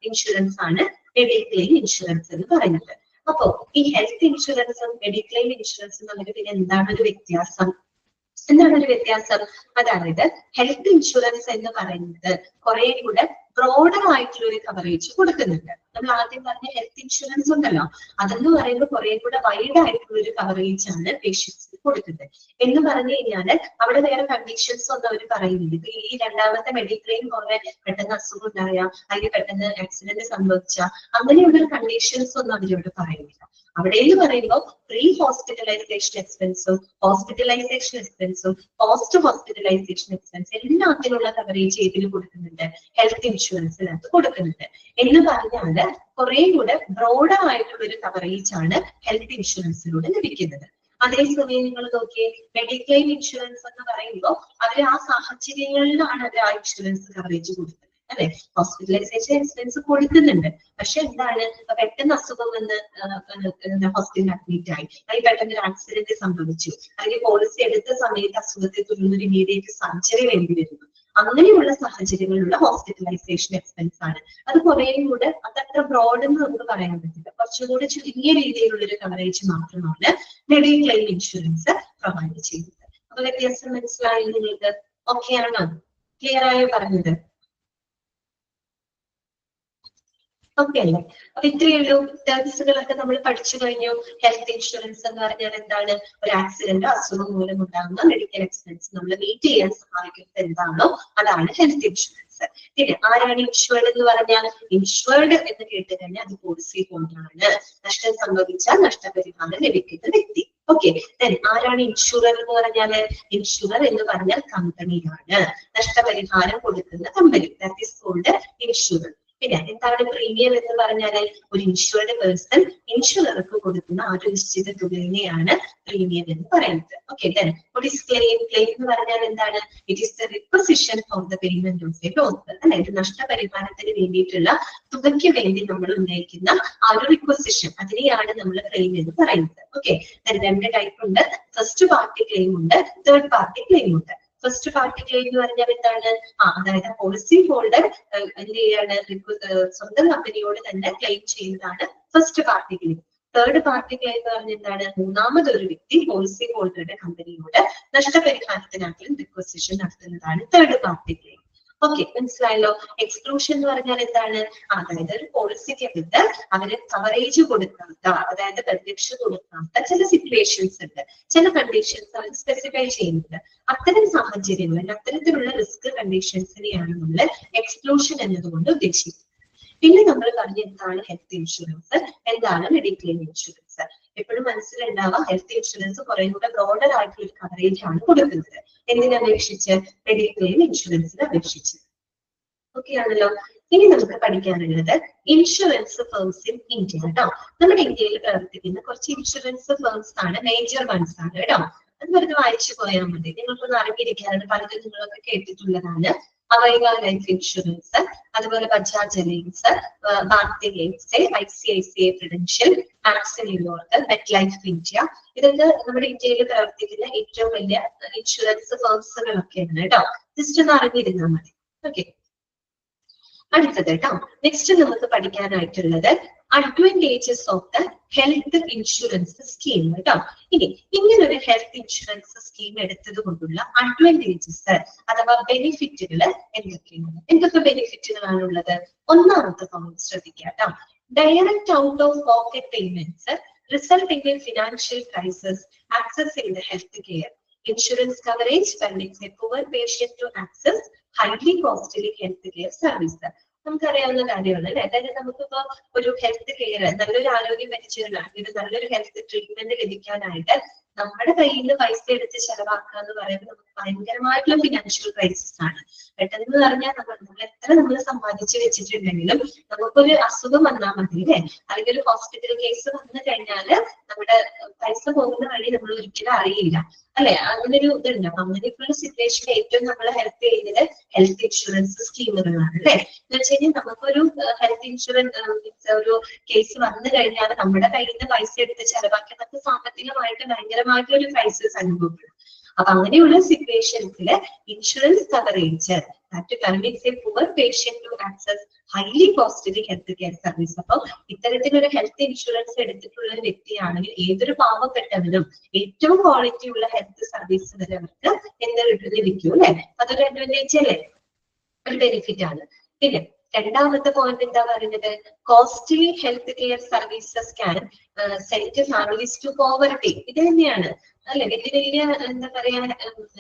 ഇൻഷുറൻസ് ആണ് മെഡിക്ലെയിം ഇൻഷുറൻസ് എന്ന് പറയുന്നത്. അപ്പോ ഈ ഹെൽത്ത് ഇൻഷുറൻസും മെഡിക്ലെയിം ഇൻഷുറൻസും തമ്മിൽ പിന്നെ എന്താണ് ഒരു വ്യത്യാസം? അതായത് ഹെൽത്ത് ഇൻഷുറൻസ് എന്ന് പറയുന്നത് കുറെ കൂടെ ബ്രോഡർ ആയിട്ടുള്ള ഒരു കവറേജ് കൊടുക്കുന്നുണ്ട്. നമ്മൾ ആദ്യം പറഞ്ഞ ഹെൽത്ത് ഇൻഷുറൻസ് ഉണ്ടല്ലോ, അതെന്ന് പറയുമ്പോൾ കുറെ കൂടെ വൈഡ് ആയിട്ടുള്ള ഒരു കവറേജ് ആണ് പേഷ്യൻസിന് കൊടുക്കുന്നത്. എന്ന് പറഞ്ഞു കഴിഞ്ഞാല് അവിടെ വേറെ കണ്ടീഷൻസ് ഒന്നും അവർ പറയുന്നില്ല. ഇപ്പൊ ഈ രണ്ടാമത്തെ മെഡിക്ലെയിം പോലെ പെട്ടെന്ന് അസുഖം ഉണ്ടായ, അല്ലെങ്കിൽ പെട്ടെന്ന് ആക്സിഡന്റ് സംഭവിച്ച, അങ്ങനെയുള്ള കണ്ടീഷൻസ് ഒന്നും അവരോട് പറയുന്നില്ല. അവിടെ എന്ന് പറയുമ്പോൾ പ്രീ ഹോസ്പിറ്റലൈസേഷൻ എക്സ്പെൻസും ഹോസ്പിറ്റലൈസേഷൻ എക്സ്പെൻസും പോസ്റ്റ് ഹോസ്പിറ്റലൈസേഷൻ എക്സ്പെൻസ് എല്ലാത്തിനുള്ള കവറേജ് ഏതിൽ കൊടുക്കുന്നുണ്ട്? ഹെൽത്ത് ഇൻഷുറൻസിനകത്ത് കൊടുക്കുന്നുണ്ട്. എന്ന് പറഞ്ഞാല് കുറെ കൂടെ ബ്രോഡർ ആയിട്ടുള്ള ഒരു കവറേജ് ആണ് ഹെൽത്ത് ഇൻഷുറൻസിലൂടെ ലഭിക്കുന്നത്. അതേസമയം നിങ്ങൾ നോക്കിയേ, മെഡിക്ലെയിം ഇൻഷുറൻസ് എന്ന് പറയുമ്പോൾ അവർ ആ സാഹചര്യങ്ങളിലാണ് അവർ ആ ഇൻഷുറൻസ് കവറേജ് കൊടുക്കുന്നത് അല്ലെ. ഹോസ്പിറ്റലൈസേഷൻ എക്സ്പെൻസ് കൊടുക്കുന്നുണ്ട്, പക്ഷെ എന്താണ്, പെട്ടെന്ന് അസുഖം വന്ന് ഹോസ്പിറ്റലിൽ അഡ്മിറ്റ് ആയി, അല്ലെങ്കിൽ പെട്ടെന്ന് ഒരു ആക്സിഡന്റ് സംഭവിച്ചു, അല്ലെങ്കിൽ പോളിസി എടുത്ത സമയത്ത് അസുഖത്തെ തുടർന്ന് ഒരു ഇമ്മീഡിയറ്റ് സർജറി വേണ്ടി വരുന്നു, അങ്ങനെയുള്ള സാഹചര്യങ്ങളിലുള്ള ഹോസ്പിറ്റലൈസേഷൻ എക്സ്പെൻസ് ആണ്. അത് കുറെ കൂടെ അതത്ര ബ്രോഡ് എന്ന് നമുക്ക് പറയാൻ പറ്റില്ല. കുറച്ചുകൂടെ ചുരുങ്ങിയ രീതിയിലുള്ള ഒരു കവറേജ് മാത്രമാണ് മെഡിക്ലെയിം ഇൻഷുറൻസ് പ്രൊവൈഡ് ചെയ്യുന്നത്. അപ്പൊ വ്യത്യാസം മനസ്സിലായി നിങ്ങൾക്ക്? ഓക്കെ ആണോ? ക്ലിയർ ആയോ പറഞ്ഞത്? ഓക്കെ അല്ലേ? അപ്പൊ ഇത്രയുള്ളൂ. ടേംസുകളൊക്കെ നമ്മൾ പഠിച്ചു കഴിഞ്ഞു. ഹെൽത്ത് ഇൻഷുറൻസ് എന്ന് പറഞ്ഞാൽ എന്താണ്? ഒരു ആക്സിഡന്റ്, അസുഖം മൂലം ഉണ്ടാകുന്ന മെഡിക്കൽ എക്സ്പെൻസ് നമ്മൾ മീറ്റ് ചെയ്യാൻ സഹായിക്കുന്നത് എന്താണോ അതാണ് ഹെൽത്ത് ഇൻഷുറൻസ്. പിന്നെ ആരാണ് ഇൻഷുർഡ് എന്ന് പറഞ്ഞാൽ? ഇൻഷുർഡ് എന്ന് കേട്ട് കഴിഞ്ഞാൽ അത് പോളിസി ഹോൾഡറാണ്. നഷ്ടം സംഭവിച്ചാൽ നഷ്ടപരിഹാരം ലഭിക്കുന്ന വ്യക്തി. ഓക്കെ, ആരാണ് ഇൻഷുറർ എന്ന് പറഞ്ഞാല്? ഇൻഷുറർ എന്ന് പറഞ്ഞാൽ കമ്പനിയാണ്, നഷ്ടപരിഹാരം കൊടുക്കുന്ന കമ്പനി. That is called insurer. പിന്നെ എന്താണ് പ്രീമിയം എന്ന് പറഞ്ഞാല്? ഒരു ഇൻഷുർഡ് പേഴ്സൺ ഇൻഷുറർക്ക് കൊടുക്കുന്ന ആ ഒരു നിശ്ചിത തുകയാണ് പ്രീമിയം എന്ന് പറയുന്നത്. Okay, then what is claim? Claim എന്ന് പറഞ്ഞാൽ എന്താണ്? It is the requisition for the payment of a loss. അതായത് നഷ്ടപരിഹാരത്തിന് വേണ്ടിയിട്ടുള്ള തുകയ്ക്ക് വേണ്ടി നമ്മൾ ഉന്നയിക്കുന്ന ആ ഒരു റിക്വസിഷൻ, അതിനെയാണ് നമ്മൾ ക്ലെയിം എന്ന് പറയുന്നത്. ഓക്കെ, രണ്ട് ടൈപ്പ് ഉണ്ട്. ഫസ്റ്റ് പാർട്ടി ക്ലെയിം ഉണ്ട്, തേർഡ് പാർട്ടി ക്ലെയിം ഉണ്ട്. ഫസ്റ്റ് പാർട്ടി ക്ലെയിം എന്ന് പറഞ്ഞാൽ എന്താണ്? അതായത് പോളിസി ഹോൾഡർ എന്ത് ചെയ്യാണ്? സ്വന്തം കമ്പനിയോട് തന്നെ ക്ലെയിം ചെയ്യുന്നതാണ് first party claim. Third party claim എന്ന് പറഞ്ഞാൽ എന്താണ്? മൂന്നാമതൊരു വ്യക്തി പോളിസി ഹോൾഡറുടെ കമ്പനിയോട് നഷ്ടപരിഹാരത്തിനായിട്ടും റിക്വസിഷൻ നടത്തുന്നതാണ് തേർഡ് പാർട്ടി ക്ലെയിം. ഓക്കെ, മനസ്സിലായല്ലോ. എക്സ്ക്ലൂഷൻ എന്ന് പറഞ്ഞാൽ എന്താണ്? അതായത് ഒരു പോളിസിക്കകത്ത് അവര് കവറേജ് കൊടുക്കാത്ത, അതായത് പരിരക്ഷ കൊടുക്കാത്ത ചില സിറ്റുവേഷൻസ് ഉണ്ട്, ചില കണ്ടീഷൻസ് അവർ സ്പെസിഫൈ ചെയ്യുന്നുണ്ട്. അത്തരം സാഹചര്യങ്ങളിൽ അത്തരത്തിലുള്ള റിസ്ക് കണ്ടീഷൻസിനെയാണ് നമ്മൾ എക്സ്ക്ലൂഷൻ എന്നതുകൊണ്ട് ഉദ്ദേശിക്കുന്നത്. പിന്നെ നമ്മൾ പറഞ്ഞ എന്താണ് ഹെൽത്ത് ഇൻഷുറൻസ്, എന്താണ് മെഡിക്ലെയിം ഇൻഷുറൻസ്. എപ്പോഴും മനസ്സിലുണ്ടാവുക ഹെൽത്ത് ഇൻഷുറൻസ് കുറെ കൂടെ ബ്രോഡർ ആയിട്ടുള്ള ഒരു കവറേജ് ആണ് കൊടുക്കുന്നത്. എന്തിനെ അപേക്ഷിച്ച്? മെഡിക്ലെയിം ഇൻഷുറൻസിനെ അപേക്ഷിച്ച്. ഓക്കെ ആണല്ലോ. ഇനി നമുക്ക് പഠിക്കാനുള്ളത് ഇൻഷുറൻസ് ഫേംസ് ഇൻ ഇന്ത്യ കേട്ടോ. നമ്മുടെ ഇന്ത്യയിൽ പ്രവർത്തിക്കുന്ന കുറച്ച് ഇൻഷുറൻസ് ഫേംസ് ആണ്, മേജർ വൺസ് ആണ് കേട്ടോ. അത് വെറുതെ വായിച്ചു പോയാൽ മതി, നിങ്ങൾക്കൊന്ന് അറിഞ്ഞിരിക്കാനാണ്. പലതും നിങ്ങളൊക്കെ കേട്ടിട്ടുള്ളതാണ്. അവൈവ ലൈഫ് ഇൻഷുറൻസ്, അതുപോലെ ബജാജ് അലയൻസ്, ഭാരതി എയിംസ്, ICICI പ്രudential, Axis New York, Met Life India. ഇതൊക്കെ നമ്മുടെ ഇന്ത്യയിൽ പ്രവർത്തിക്കുന്ന ഏറ്റവും വലിയ ഇൻഷുറൻസ് ഫേംസുകളൊക്കെയാണ് കേട്ടോ. ജസ്റ്റ് ഒന്ന് അറിഞ്ഞിരുന്നാൽ മതി. ഓക്കെ, അടുത്തത് കേട്ടോ. നെക്സ്റ്റ് നമുക്ക് പഠിക്കാനായിട്ടുള്ളത് advantages of the health insurance scheme കേട്ടോ. ഇനി ഇങ്ങനൊരു ഹെൽത്ത് ഇൻഷുറൻസ് സ്കീം എടുത്തത് കൊണ്ടുള്ള അഡ്വാൻറ്റേജസ് അഥവാ ബെനിഫിറ്റുകൾ എന്തൊക്കെയാണ്? എന്തൊക്കെ ബെനിഫിറ്റുകളാണുള്ളത്? ഒന്നാമത്തെ പോയിന്റ് ശ്രദ്ധിക്കുക കേട്ടോ. Direct out of pocket payments resulting in financial crisis accessing the health care. Insurance coverage permits a poor patient to access highly costly health care service. നമുക്കറിയാവുന്ന കാര്യമാണ് അല്ലെ. അതായത് നമുക്കിപ്പോ ഒരു ഹെൽത്ത് കെയർ, നല്ലൊരു ആരോഗ്യ പരിചരണം, ഇത് നല്ലൊരു ഹെൽത്ത് ട്രീറ്റ്മെന്റ് ലഭിക്കാനായിട്ട് നമ്മുടെ കയ്യിൽ നിന്ന് പൈസ എടുത്ത് ചെലവാക്കുക എന്ന് പറയുന്നത് നമുക്ക് ഭയങ്കരമായിട്ടുള്ള ഫിനാൻഷ്യൽ ക്രൈസിസ് ആണ്. പെട്ടെന്ന് പറഞ്ഞാൽ നമ്മൾ എത്ര നമ്മൾ സമ്പാദിച്ചു വെച്ചിട്ടുണ്ടെങ്കിലും നമുക്കൊരു അസുഖം വന്നാൽ മതി അല്ലെ, അല്ലെങ്കിൽ ഒരു ഹോസ്പിറ്റൽ കേസ് വന്നു കഴിഞ്ഞാല് നമ്മുടെ പൈസ പോകുന്ന വഴി നമ്മൾ ഒരിക്കലും അറിയില്ല അല്ലെ. അങ്ങനൊരു ഇതുണ്ട്. അപ്പൊ അങ്ങനെയൊക്കെയുള്ള സിറ്റുവേഷനിൽ ഏറ്റവും നമ്മളെ ഹെൽപ്പ് ചെയ്യുന്നത് ഹെൽത്ത് ഇൻഷുറൻസ് സ്കീമുകളാണ് അല്ലെ. എന്ന് വെച്ച് കഴിഞ്ഞാൽ നമുക്കൊരു ഹെൽത്ത് ഇൻഷുറൻസ് ഒരു കേസ് വന്നു കഴിഞ്ഞാൽ നമ്മുടെ കയ്യിൽ നിന്ന് പൈസ എടുത്ത് ചെലവാക്കി നമുക്ക് സാമ്പത്തികമായിട്ട് ഭയങ്കരമായിട്ടൊരു ക്രൈസിസ് അനുഭവപ്പെടും. അപ്പൊ അങ്ങനെയുള്ള സിറ്റുവേഷൻസിൽ insurance coverage that permits a poor patient to access highly costly health care service. അപ്പൊ ഇത്തരത്തിലൊരു ഹെൽത്ത് ഇൻഷുറൻസ് എടുത്തിട്ടുള്ള ഒരു വ്യക്തിയാണെങ്കിൽ ഏതൊരു പാവപ്പെട്ടവനും ഏറ്റവും ക്വാളിറ്റി ഉള്ള ഹെൽത്ത് സർവീസ് വരെ അവർക്ക് എന്ത് ലഭിക്കും അല്ലെ. അതൊരു അഡ്വാൻറ്റേജ് അല്ലേ, ഒരു ബെനിഫിറ്റ് ആണ്. പിന്നെ രണ്ടാമത്തെ പോയിന്റ് എന്താ പറയുന്നത്? Costly health care services can send families to poverty. ഇത് തന്നെയാണ് അല്ലെ. വലിയ വലിയ എന്താ പറയാ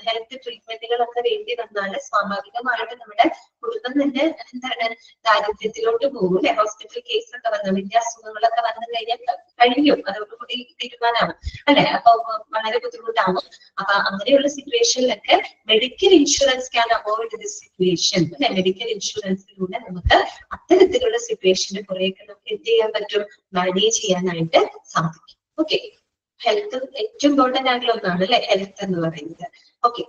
ഹെൽത്ത് ട്രീറ്റ്മെന്റുകളൊക്കെ വേണ്ടി വന്നാല് സ്വാഭാവികമായിട്ട് നമ്മുടെ കുടുംബം തന്നെ എന്താണ് ദാരിദ്ര്യത്തിലോട്ട് പോകും അല്ലെ. ഹോസ്പിറ്റൽ കേസ് ഒക്കെ വന്ന വലിയ അസുഖങ്ങളൊക്കെ വന്നു കഴിഞ്ഞാൽ കഴിയും, അതോടുകൂടി തീരുമാനമാവും അല്ലെ. അപ്പൊ വളരെ ബുദ്ധിമുട്ടാവും. അപ്പൊ അങ്ങനെയുള്ള സിറ്റുവേഷനിലൊക്കെ medical insurance can avoid this situation അല്ലെ. മെഡിക്കൽ ഇൻഷുറൻസിലൂടെ നമുക്ക് അത്തരത്തിലുള്ള സിറ്റുവേഷന് കുറെയൊക്കെ നമുക്ക് എന്ത് ചെയ്യാൻ പറ്റും? മാനേജ് ചെയ്യാനായിട്ട് സാധിക്കും. ഓക്കെ, ഹെൽത്ത് ഏറ്റവും ഇമ്പോർട്ടന്റ് ആയിട്ടുള്ള ഒന്നാണ് അല്ലെ ഹെൽത്ത് എന്ന് പറയുന്നത്. ഓക്കെ,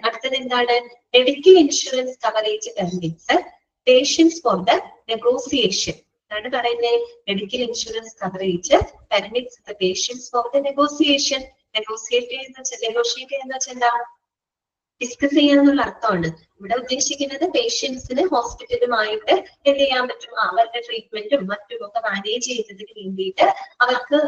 അടുത്തത് എന്താണ്? Medical insurance coverage permits patients for the negotiation. എന്താണ് പറയുന്നത്? Medical insurance coverage permits the patients for the negotiation. Negotiate എന്ന് വെച്ചാൽ എന്താ? ഡിസ്കസ് ചെയ്യാന്നുള്ള അർത്ഥമാണ്. ഇവിടെ ഉദ്ദേശിക്കുന്നത് പേഷ്യൻസിന് ഹോസ്പിറ്റലുമായിട്ട് എന്ത് ചെയ്യാൻ പറ്റും? അവരുടെ ട്രീറ്റ്മെന്റും മറ്റും ഒക്കെ മാനേജ് ചെയ്യുന്നതിന് വേണ്ടിയിട്ട് അവർക്ക്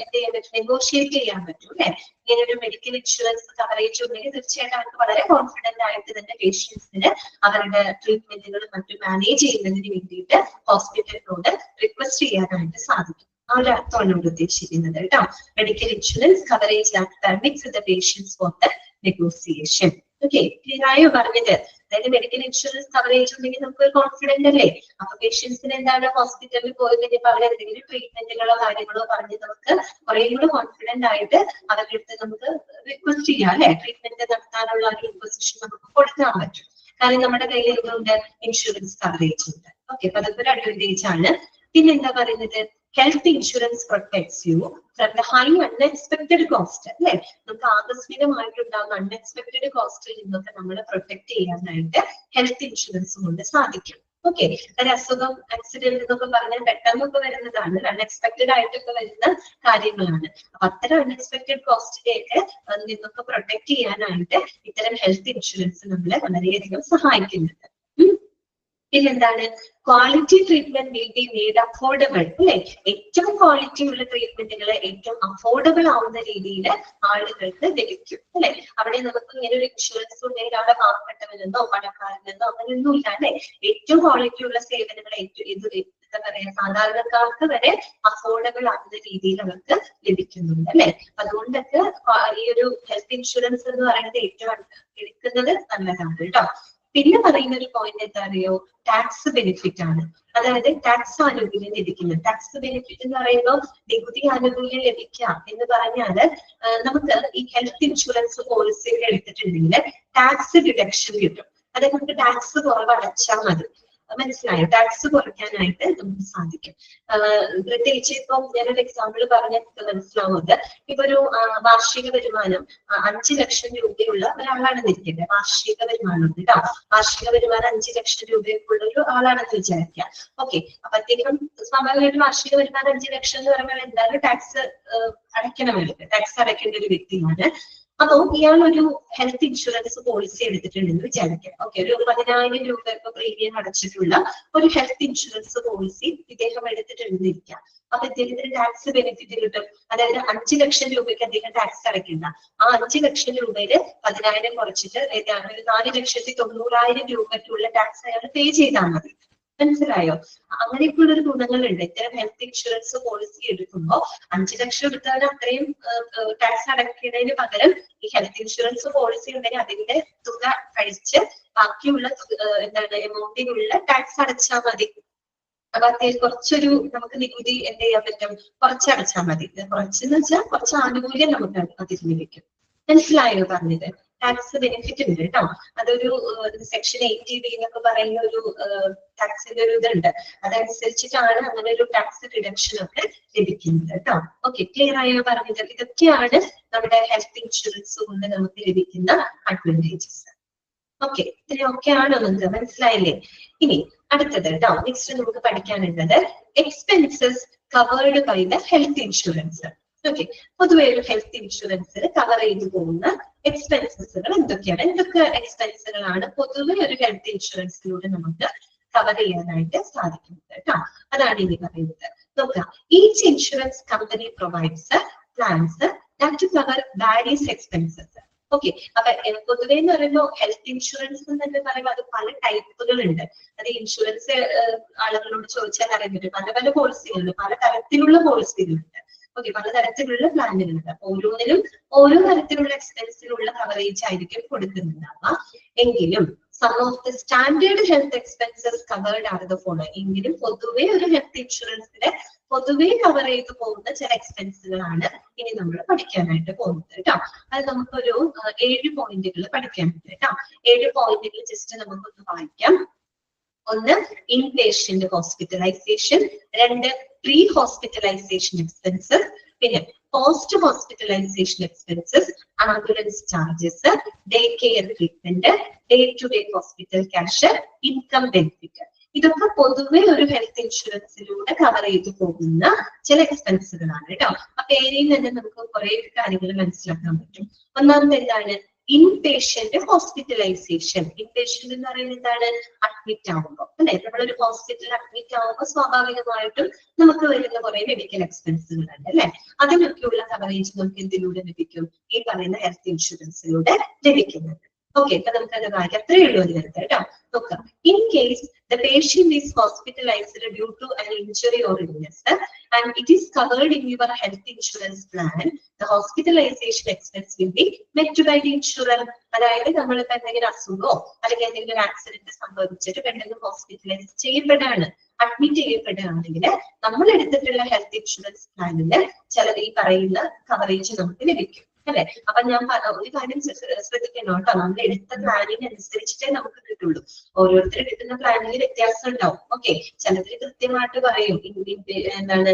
എന്ത് ചെയ്യാൻ പറ്റും? നെഗോഷിയേറ്റ് ചെയ്യാൻ പറ്റും അല്ലെ. ഇങ്ങനെ ഒരു മെഡിക്കൽ ഇൻഷുറൻസ് കവറേജ് ഉണ്ടെങ്കിൽ തീർച്ചയായിട്ടും അവർക്ക് വളരെ കോൺഫിഡന്റ് ആയിട്ട് തന്നെ പേഷ്യൻസിന് അവരുടെ ട്രീറ്റ്മെന്റുകളും മറ്റും മാനേജ് ചെയ്യുന്നതിന് വേണ്ടിയിട്ട് ഹോസ്പിറ്റലിനോട് റിക്വസ്റ്റ് ചെയ്യാനായിട്ട് സാധിക്കും. ആ ഒരു അർത്ഥമാണ് ഇവിടെ ഉദ്ദേശിക്കുന്നത് കേട്ടോ. Medical insurance coverage that permits the patients for the negotiation. Okay, ക്ലിയറായോ പറഞ്ഞത്? അതായത് മെഡിക്കൽ ഇൻഷുറൻസ് കവറേജ് ഉണ്ടെങ്കിൽ നമുക്ക് ഒരു കോൺഫിഡന്റ് അല്ലേ. അപ്പൊ പേഷ്യൻസിന് എന്താണ് ഹോസ്പിറ്റലിൽ പോയി കഴിഞ്ഞപ്പോൾ അവർ എന്തെങ്കിലും ട്രീറ്റ്മെന്റുകളോ കാര്യങ്ങളോ പറഞ്ഞ് നമുക്ക് കുറെ കൂടെ കോൺഫിഡന്റ് ആയിട്ട് അവരുടെ അടുത്ത് നമുക്ക് റിക്വസ്റ്റ് ചെയ്യാം അല്ലെ. ട്രീറ്റ്മെന്റ് നടത്താനുള്ള ഒരു റിക്വസിഷൻ നമുക്ക് കൊടുക്കാൻ പറ്റും. കാരണം നമ്മുടെ കയ്യിൽ എന്തുണ്ട്? ഇൻഷുറൻസ് കവറേജ് ഉണ്ട്. ഓക്കെ, അപ്പൊ അതൊക്കെ ഒരു അഡ്വാൻറ്റേജ് ആണ്. പിന്നെ എന്താ പറയുന്നത്? Health insurance protects you from the high unexpected cost അല്ലെ. നമുക്ക് ആകസ്മികമായിട്ടുണ്ടാകുന്ന അൺഎക്സ്പെക്ടഡ് കോസ്റ്റിൽ നിന്നൊക്കെ നമ്മളെ പ്രൊട്ടക്ട് ചെയ്യാനായിട്ട് ഹെൽത്ത് ഇൻഷുറൻസ് കൊണ്ട് സാധിക്കും. ഓക്കെ, ഒരു അസുഖം ആക്സിഡന്റ് എന്നൊക്കെ പറഞ്ഞാൽ പെട്ടെന്നൊക്കെ വരുന്നതാണ്, അൺഎക്സ്പെക്ടഡ് ആയിട്ടൊക്കെ വരുന്ന കാര്യങ്ങളാണ്. അപ്പൊ അത്തരം അൺഎക്സ്പെക്ടഡ് കോസ്റ്റിനെയൊക്കെ നിന്നൊക്കെ പ്രൊട്ടക്ട് ചെയ്യാനായിട്ട് ഇത്തരം ഹെൽത്ത് ഇൻഷുറൻസ് നമ്മളെ വളരെയധികം സഹായിക്കുന്നുണ്ട്. പിന്നെന്താണ് quality treatment will be made affordable അല്ലെ. ഏറ്റവും ക്വാളിറ്റി ഉള്ള ട്രീറ്റ്മെന്റുകൾ ഏറ്റവും അഫോർഡബിൾ ആവുന്ന രീതിയിൽ ആളുകൾക്ക് ലഭിക്കും അല്ലെ. അവിടെ നമുക്ക് ഇങ്ങനെ ഒരു ഇൻഷുറൻസ് ഉണ്ടെങ്കിൽ അവിടെ പാവപ്പെട്ടവനെന്നോ പണക്കാരനെന്നോ അങ്ങനെയൊന്നും ഇല്ല അല്ലെ. ഏറ്റവും ക്വാളിറ്റി ഉള്ള സേവനങ്ങൾ എന്താ പറയാ സാധാരണക്കാർക്ക് വരെ അഫോർഡബിൾ ആകുന്ന രീതിയിൽ അവർക്ക് ലഭിക്കുന്നുണ്ട് അല്ലെ. അതുകൊണ്ടൊക്കെ ഈ ഒരു ഹെൽത്ത് ഇൻഷുറൻസ് എന്ന് പറയുന്നത് ഏറ്റവും എടുക്കുന്നത് നല്ലതാണ് കേട്ടോ. പിന്നെ പറയുന്ന ഒരു പോയിന്റ് എന്താ അറിയോ, ടാക്സ് ബെനിഫിറ്റ് ആണ്. അതായത് ടാക്സ് ആനുകൂല്യം ലഭിക്കുന്നത്. ടാക്സ് ബെനിഫിറ്റ് എന്ന് പറയുമ്പോൾ നികുതി ആനുകൂല്യം ലഭിക്കാം എന്ന് പറഞ്ഞാല് നമുക്ക് ഈ ഹെൽത്ത് ഇൻഷുറൻസ് പോളിസി എടുത്തിട്ടുണ്ടെങ്കിൽ ടാക്സ് ഡിഡക്ഷൻ കിട്ടും. അതായത് നമുക്ക് ടാക്സ് കുറവ് അടച്ചാൽ മതി. മനസ്സിലായോ? ടാക്സ് കുറയ്ക്കാനായിട്ട് നമുക്ക് സാധിക്കും. പ്രത്യേകിച്ച് ഇപ്പം ഞാനൊരു എക്സാമ്പിൾ പറഞ്ഞാൽ മനസ്സിലാവുന്നത്, ഇപ്പൊ ഒരു വാർഷിക വരുമാനം 5 ലക്ഷം രൂപയുള്ള ഒരാളാണെന്ന് ഇരിക്കട്ടെ. വാർഷിക വരുമാനം കേട്ടോ, വാർഷിക വരുമാനം 5 ലക്ഷം രൂപയ്ക്കുള്ള ഒരു ആളാണെന്ന് വിചാരിക്കാം. ഓക്കെ, അപ്പൊ അദ്ദേഹം സ്വാഭാവികമായിട്ടും വാർഷിക വരുമാനം 5 ലക്ഷം എന്ന് പറയുമ്പോൾ എന്തായാലും ടാക്സ് അടയ്ക്കണമല്ലോ. ടാക്സ് അടയ്ക്കേണ്ട ഒരു വ്യക്തിയാണ്. അപ്പോ ഇയാൾ ഒരു ഹെൽത്ത് ഇൻഷുറൻസ് പോളിസി എടുത്തിട്ടുണ്ടെന്ന് വിചാരിക്കാം. ഓക്കെ, ഒരു 10,000 രൂപ ഇപ്പൊ പ്രീമിയം അടച്ചിട്ടുള്ള ഒരു ഹെൽത്ത് ഇൻഷുറൻസ് പോളിസി ഇദ്ദേഹം എടുത്തിട്ടുണ്ടെന്നിരിക്കാം. അപ്പൊ ഇദ്ദേഹത്തിന് ടാക്സ് ബെനിഫിറ്റ് കിട്ടും. അതായത് 5 ലക്ഷം രൂപയ്ക്ക് അദ്ദേഹം ടാക്സ് അടയ്ക്കണ്ട. ആ 5 ലക്ഷം രൂപയിൽ 10,000 കുറച്ചിട്ട് 4,90,000 രൂപയ്ക്കുള്ള ടാക്സ് അയാൾ പേ ചെയ്താൽ മതി. മനസ്സിലായോ? അങ്ങനെയൊക്കെയുള്ള ഒരു ഗുണങ്ങളുണ്ട്. ഇത്തരം ഹെൽത്ത് ഇൻഷുറൻസ് പോളിസി എടുക്കുമ്പോൾ 5 ലക്ഷം എടുത്താൽ അത്രയും ടാക്സ് അടയ്ക്കുന്നതിന് പകരം ഈ ഹെൽത്ത് ഇൻഷുറൻസ് പോളിസി ഉണ്ടെങ്കിൽ അതിന്റെ തുക കഴിച്ച് ബാക്കിയുള്ള എമൗണ്ടിനുള്ള ടാക്സ് അടച്ചാൽ മതി. അപ്പൊ അത്യാവശ്യം കുറച്ചൊരു നമുക്ക് നികുതി എന്ത് ചെയ്യാൻ പറ്റും, കുറച്ചടച്ചാൽ മതി. കുറച്ചെന്ന് വെച്ചാൽ കുറച്ച് ആനുകൂല്യം നമുക്ക് അതിൽ ലഭിക്കും. മനസ്സിലായോ പറഞ്ഞത്? ടാക്സ് ബെനിഫിറ്റ് ഉണ്ട് കേട്ടോ. അതൊരു സെക്ഷൻ 80B എന്നൊക്കെ പറയുന്ന ഒരു ടാക്സിന്റെ ഒരു ഇതുണ്ട്. അതനുസരിച്ചിട്ടാണ് അങ്ങനെ ഒരു ടാക്സ് റിഡക്ഷൻ ഒക്കെ ലഭിക്കുന്നത് കേട്ടോ. ഓക്കെ, ക്ലിയർ ആയോ പറഞ്ഞത്? ഇതൊക്കെയാണ് നമ്മുടെ ഹെൽത്ത് ഇൻഷുറൻസ് കൊണ്ട് നമുക്ക് ലഭിക്കുന്ന അഡ്വാൻറ്റേജസ്. ഓക്കെ, ഇത്രയൊക്കെയാണോ നിങ്ങൾക്ക് മനസ്സിലായില്ലേ? ഇനി അടുത്തത് കേട്ടോ, നെക്സ്റ്റ് നമുക്ക് പഠിക്കാനുള്ളത് expenses covered by the health insurance. Okay, പൊതുവെ ഒരു ഹെൽത്ത് ഇൻഷുറൻസിൽ കവർ ചെയ്തു പോകുന്ന എക്സ്പെൻസസുകൾ എന്തൊക്കെയാണ്? എന്തൊക്കെ എക്സ്പെൻസുകളാണ് പൊതുവെ ഒരു ഹെൽത്ത് ഇൻഷുറൻസിലൂടെ നമുക്ക് കവർ ചെയ്യാനായിട്ട് സാധിക്കുന്നത് കേട്ടോ. അതാണ് ഇനി പറയുന്നത്. നോക്കാം, each insurance company provides plans that cover various expenses. Okay, അപ്പൊ പൊതുവെ എന്ന് പറയുമ്പോൾ ഹെൽത്ത് ഇൻഷുറൻസ് എന്ന് പറയുമ്പോൾ അത് പല ടൈപ്പുകളുണ്ട്. അത് ഇൻഷുറൻസ് ആളുകളോട് ചോദിച്ചാൽ അറിയാൻ പറ്റും. പല പല പോളിസികളുണ്ട്, പല തരത്തിലുള്ള പോളിസികളുണ്ട്. ഓക്കെ, പലതരത്തിലുള്ള പ്ലാനുകളുണ്ട്. ഓരോന്നിലും ഓരോ തരത്തിലുള്ള എക്സ്പെൻസിലുള്ള കവറേജ് ആയിരിക്കും കൊടുക്കുന്നുണ്ടാവുക. എങ്കിലും some of the standard health expenses covered are the following. എങ്കിലും പൊതുവെ ഒരു ഹെൽത്ത് ഇൻഷുറൻസിലെ പൊതുവെ കവർ ചെയ്തു പോകുന്ന ചില എക്സ്പെൻസുകളാണ് ഇനി നമ്മൾ പഠിക്കാനായിട്ട് പോകുന്നത് കേട്ടോ. അത് നമുക്കൊരു 7 പോയിന്റുകൾ പഠിക്കാനുണ്ട് കേട്ടോ. 7 പോയിന്റുകൾ ജസ്റ്റ് നമുക്കൊന്ന് വായിക്കാം. ഒന്ന്, inpatient hospitalisation. 2, pre hospitalisation expenses. പിന്നെ post hospitalisation expenses, ambulance charges, day care treatment, day to day hospital cash, income benefit. ഇതൊക്കെ പൊതുവെ ഒരു ഹെൽത്ത് ഇൻഷുറൻസിലൂടെ കവർ ചെയ്തു പോകുന്ന ചില എക്സ്പെൻസുകളാണ് കേട്ടോ. ആ പേരിൽ തന്നെ നമുക്ക് കുറെ കാര്യങ്ങൾ മനസ്സിലാക്കാൻ പറ്റും. ഒന്നാമത് എന്താണ്? Inpatient hospitalization. Inpatient എന്ന് പറയുന്നത് എന്താണ്? അഡ്മിറ്റ് ആവുമ്പോൾ അല്ലെ, നമ്മളൊരു ഹോസ്പിറ്റലിൽ അഡ്മിറ്റ് ആവുമ്പോൾ സ്വാഭാവികമായിട്ടും നമുക്ക് വരുന്ന കുറെ മെഡിക്കൽ എക്സ്പെൻസുകളുണ്ട് അല്ലെ. അതിനൊക്കെയുള്ള കവറേജ് നമുക്ക് എന്തിലൂടെ ലഭിക്കും? ഈ പറയുന്ന ഹെൽത്ത് ഇൻഷുറൻസിലൂടെ ലഭിക്കുന്നുണ്ട്. ഓക്കെ, ഇപ്പൊ നമുക്ക് അത് വായിക്കാം. അത്രയേ ഉള്ളൂ അതിനകത്ത് കേട്ടോ. നോക്കാം, in case the patient is hospitalized due to an injury or illness and it is covered in your health insurance plan, the hospitalization expense will be met by the insurer. അതായത് നമ്മളിപ്പോ എന്തെങ്കിലും അസുഖമോ അല്ലെങ്കിൽ എന്തെങ്കിലും ആക്സിഡന്റ് സംഭവിച്ചിട്ട് പെട്ടെന്ന് hospitalise ചെയ്യപ്പെടുകയാണ്, admit ചെയ്യപ്പെടുകയാണെങ്കിൽ നമ്മൾ എടുത്തിട്ടുള്ള health insurance പ്ലാനില് ചിലത് ഈ പറയുന്ന കവറേജ് നമുക്ക് ലഭിക്കും അല്ലെ. അപ്പൊ ഞാൻ ഒരു കാര്യം ശ്രദ്ധിക്കണം കേട്ടോ, നമ്മൾ എടുത്ത പ്ലാനിന് അനുസരിച്ചിട്ടേ നമുക്ക് കിട്ടുള്ളൂ. ഓരോരുത്തർ എടുക്കുന്ന പ്ലാനിൽ വ്യത്യാസം ഉണ്ടാവും. ഓക്കെ, ചിലതിന് കൃത്യമായിട്ട് പറയും എന്താണ്,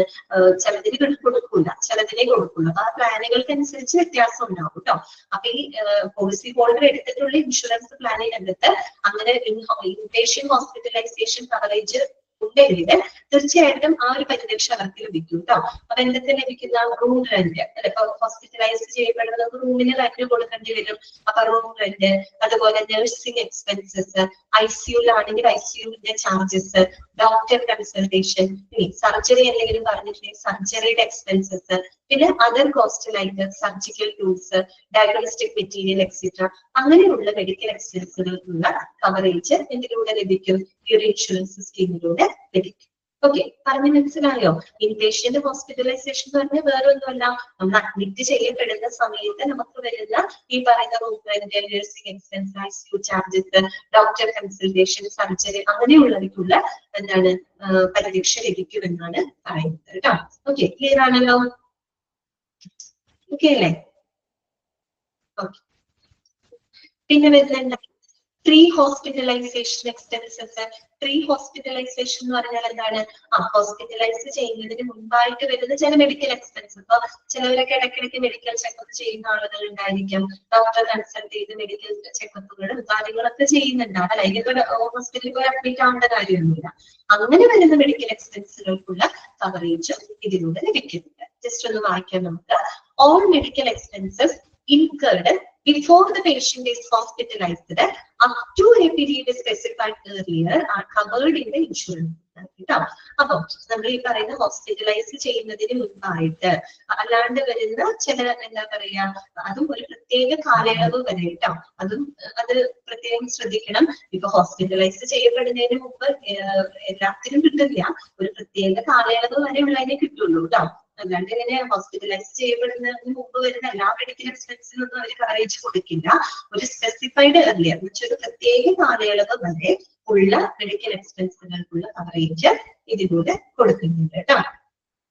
ചിലതിന് കൊടുക്കില്ല, ചിലതിനെ കൊടുക്കുള്ളൂ. അപ്പൊ ആ പ്ലാനുകൾക്ക് അനുസരിച്ച് വ്യത്യാസം ഉണ്ടാവും കേട്ടോ. അപ്പൊ ഈ പോളിസി ഹോൾഡർ എടുത്തിട്ടുള്ള ഇൻഷുറൻസ് പ്ലാനിനകത്ത് അങ്ങനെ ഇൻപേഷ്യന്റ് ഹോസ്പിറ്റലൈസേഷൻ കവറേജ് ഉണ്ടെങ്കിൽ തീർച്ചയായിട്ടും ആ ഒരു പരിരക്ഷ അവർക്ക് ലഭിക്കും കേട്ടോ. അപ്പൊ എന്തൊക്കെ ലഭിക്കുന്ന റൂം റെന്റ്, ഇപ്പൊ ഹോസ്പിറ്റലൈസ് ചെയ്യപ്പെടുന്നത് റൂമിന് റെന്റ് കൊടുക്കേണ്ടി വരും. അപ്പൊ റൂം റെന്റ്, അതുപോലെ നഴ്സിംഗ് എക്സ്പെൻസസ്, ICUലാണെങ്കിൽ ICUവിന്റെ ചാർജസ്, ഡോക്ടർ കൺസൾട്ടേഷൻ, സർജറി എന്തെങ്കിലും പറഞ്ഞിട്ടുണ്ടെങ്കിൽ സർജറിയുടെ എക്സ്പെൻസസ്, പിന്നെ other cost like surgical tools, diagnostic material et cetera, അങ്ങനെയുള്ള മെഡിക്കൽ എക്സ്പെൻസുകൾക്കുള്ള കവറേജ് എന്തിലൂടെ ലഭിക്കും? ഈ ഒരു ഇൻഷുറൻസ് സ്കീമിലൂടെ ലഭിക്കും. ഓക്കെ, പറഞ്ഞു മനസ്സിലായോ? ഇൻപേഷ്യന്റ് ഹോസ്പിറ്റലൈസേഷൻ എന്ന് പറഞ്ഞാൽ വേറെ ഒന്നുമല്ല, നമ്മൾ അഡ്മിറ്റ് ചെയ്യപ്പെടുന്ന സമയത്ത് നമുക്ക് വരുന്ന ഈ പറയുന്ന room rent, nursing expense, ICU charges, doctor consultation, surgery, അങ്ങനെയുള്ളവർക്കുള്ള എന്താണ് പരിരക്ഷ ലഭിക്കുമെന്നാണ് പറയുന്നത് കേട്ടോ. ഓക്കെ, ക്ലിയർ ആണല്ലോ? ഓക്കെ അല്ലേ? ഓക്കെ, പിന്നെ വരുന്നുണ്ട് pre hospitalisation expenses. Pre hospitalisation എന്ന് പറഞ്ഞാൽ എന്താണ്? ഹോസ്പിറ്റലൈസ് ചെയ്യുന്നതിന് മുൻപായിട്ട് വരുന്ന ചില മെഡിക്കൽ എക്സ്പെൻസ്. ഇപ്പൊ ചിലവരൊക്കെ ഇടയ്ക്കിടയ്ക്ക് മെഡിക്കൽ ചെക്കപ്പ് ചെയ്യുന്ന ആളുകൾ ഉണ്ടായിരിക്കും, ഡോക്ടറെ കൺസൾട്ട് ചെയ്ത് മെഡിക്കൽ ചെക്കപ്പുകളും കാര്യങ്ങളൊക്കെ ചെയ്യുന്നുണ്ടാവും. അല്ലെങ്കിൽ ഹോസ്പിറ്റലിൽ പോയി അഡ്മിറ്റ് ആവേണ്ട കാര്യമൊന്നുമില്ല. അങ്ങനെ വരുന്ന മെഡിക്കൽ എക്സ്പെൻസുകൾക്കുള്ള കവറേജും ഇതിലൂടെ ലഭിക്കുന്നുണ്ട്. ജസ്റ്റ് ഒന്ന് വായിക്കാം നമുക്ക്. All medical expenses incurred before the patient is hospitalized up to a period specified earlier are covered in the insurance. അപ്പൊ നമ്മൾ ഈ പറയുന്ന ഹോസ്പിറ്റലൈസ് ചെയ്യുന്നതിന് മുൻപായിട്ട് അല്ലാണ്ട് വരുന്ന ചില എന്താ പറയാ, അതും ഒരു പ്രത്യേക കാലയളവ് വരെ കേട്ടോ. അത് പ്രത്യേകം ശ്രദ്ധിക്കണം. ഇപ്പൊ ഹോസ്പിറ്റലൈസ് ചെയ്യപ്പെടുന്നതിന് മുമ്പ് എല്ലാത്തിനും കിട്ടില്ല, ഒരു പ്രത്യേക കാലയളവ് വരെ ഉള്ളതിനെ കിട്ടുള്ളൂ കേട്ടോ. അല്ലാണ്ട് ഇങ്ങനെ ഹോസ്പിറ്റലൈസ് ചെയ്യപ്പെടുന്നതിന് മുമ്പ് വരുന്ന എല്ലാ മെഡിക്കൽ എക്സ്പെൻസിനൊന്നും അവർ കവറേജ് കൊടുക്കില്ല. ഒരു സ്പെസിഫൈഡ് ഏർലിയർ ഒരു പ്രത്യേക കാലയളവ് വരെ ഉള്ള മെഡിക്കൽ എക്സ്പെൻസുകൾക്കുള്ള കവറേജ് ഇതിലൂടെ കൊടുക്കുന്നുണ്ട് കേട്ടോ.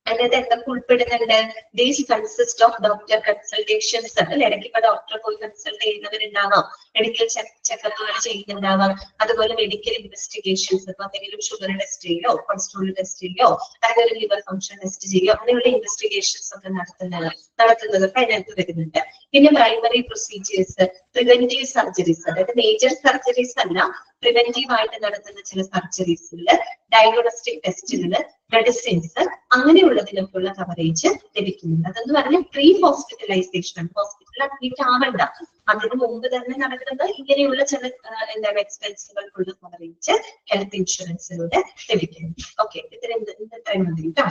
അതിനകത്ത് എന്തൊക്കെ ഉൾപ്പെടുന്നുണ്ട്? These consist of doctor consultations. ഇടയ്ക്ക് ഇപ്പൊ ഡോക്ടറെ പോയി കൺസൾട്ട് ചെയ്യുന്നവരുണ്ടാവാം, മെഡിക്കൽ ചെക്കപ്പുകൾ ചെയ്യുന്നുണ്ടാവാം, അതുപോലെ മെഡിക്കൽ ഇൻവെസ്റ്റിഗേഷൻസ്, ഇപ്പൊ എന്തെങ്കിലും ഷുഗർ ടെസ്റ്റ് ചെയ്യോ, കൊളസ്ട്രോൾ ടെസ്റ്റ് ചെയ്യോ, അല്ലെങ്കിൽ ഒരു ലിവർ ഫംഗ്ഷൻ ടെസ്റ്റ് ചെയ്യോ, അങ്ങനെയുള്ള ഇൻവെസ്റ്റിഗേഷൻസ് ഒക്കെ നടത്തുന്നതൊക്കെ അതിനകത്ത് വരുന്നുണ്ട്. പിന്നെ പ്രൈമറി പ്രൊസീജിയേഴ്സ്, പ്രിവെന്റീവ് സർജറീസ്, അതായത് മേജർ സർജറീസ് അല്ല, പ്രിവെന്റീവ് ആയിട്ട് നടത്തുന്ന ചില സർജറീസില്, ഡയഗ്നോസ്റ്റിക് ടെസ്റ്റുകള്, മെഡിസിൻസ്, അങ്ങനെയുള്ളതിനൊക്കെയുള്ള കവറേജ് ലഭിക്കുന്നുണ്ട്. അതെന്ന് പറഞ്ഞാൽ പ്രീ ഹോസ്പിറ്റലൈസേഷൻ, ഹോസ്പിറ്റലിൽ അഡ്മിറ്റ് ആവണ്ട, അതിനു മുമ്പ് തന്നെ നടക്കുന്ന ഇങ്ങനെയുള്ള ചില എന്താണ് എക്സ്പെൻസുകൾക്കുള്ള കവറേജ് ഹെൽത്ത് ഇൻഷുറൻസിലൂടെ ലഭിക്കുന്നു. ഓക്കെ, ഇത്രയും മതി കേട്ടോ.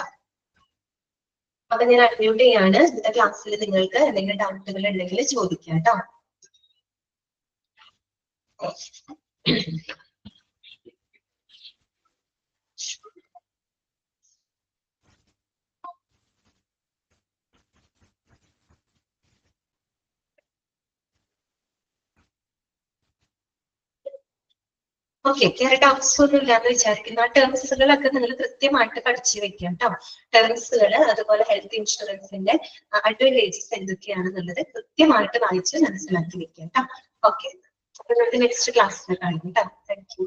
അപ്പൊ ഞാൻ അൺമ്യൂട്ട് ചെയ്യാണ്. ഇന്നത്തെ ക്ലാസ്സിൽ നിങ്ങൾക്ക് എന്തെങ്കിലും ഡൗട്ടുകൾ ഉണ്ടെങ്കിൽ ചോദിക്കാം കേട്ടോ. ഓക്കെ, വേറെ ഡൗട്ട്സ് ഒന്നും ഇല്ലാന്ന് വിചാരിക്കുന്നു. ആ ടേംസുകളൊക്കെ നിങ്ങൾ കൃത്യമായിട്ട് പഠിച്ചു വെക്കാം കേട്ടോ. ടേംസുകൾ, അതുപോലെ ഹെൽത്ത് ഇൻഷുറൻസിന്റെ അഡ്വാൻറ്റേജസ് എന്തൊക്കെയാണെന്നുള്ളത് കൃത്യമായിട്ട് വായിച്ച് മനസ്സിലാക്കി വെക്കാം കേട്ടോ. ഓക്കെ, അപ്പൊ നമുക്ക് നെക്സ്റ്റ് ക്ലാസ്സിൽ കാണാം കേട്ടോ. Thank you.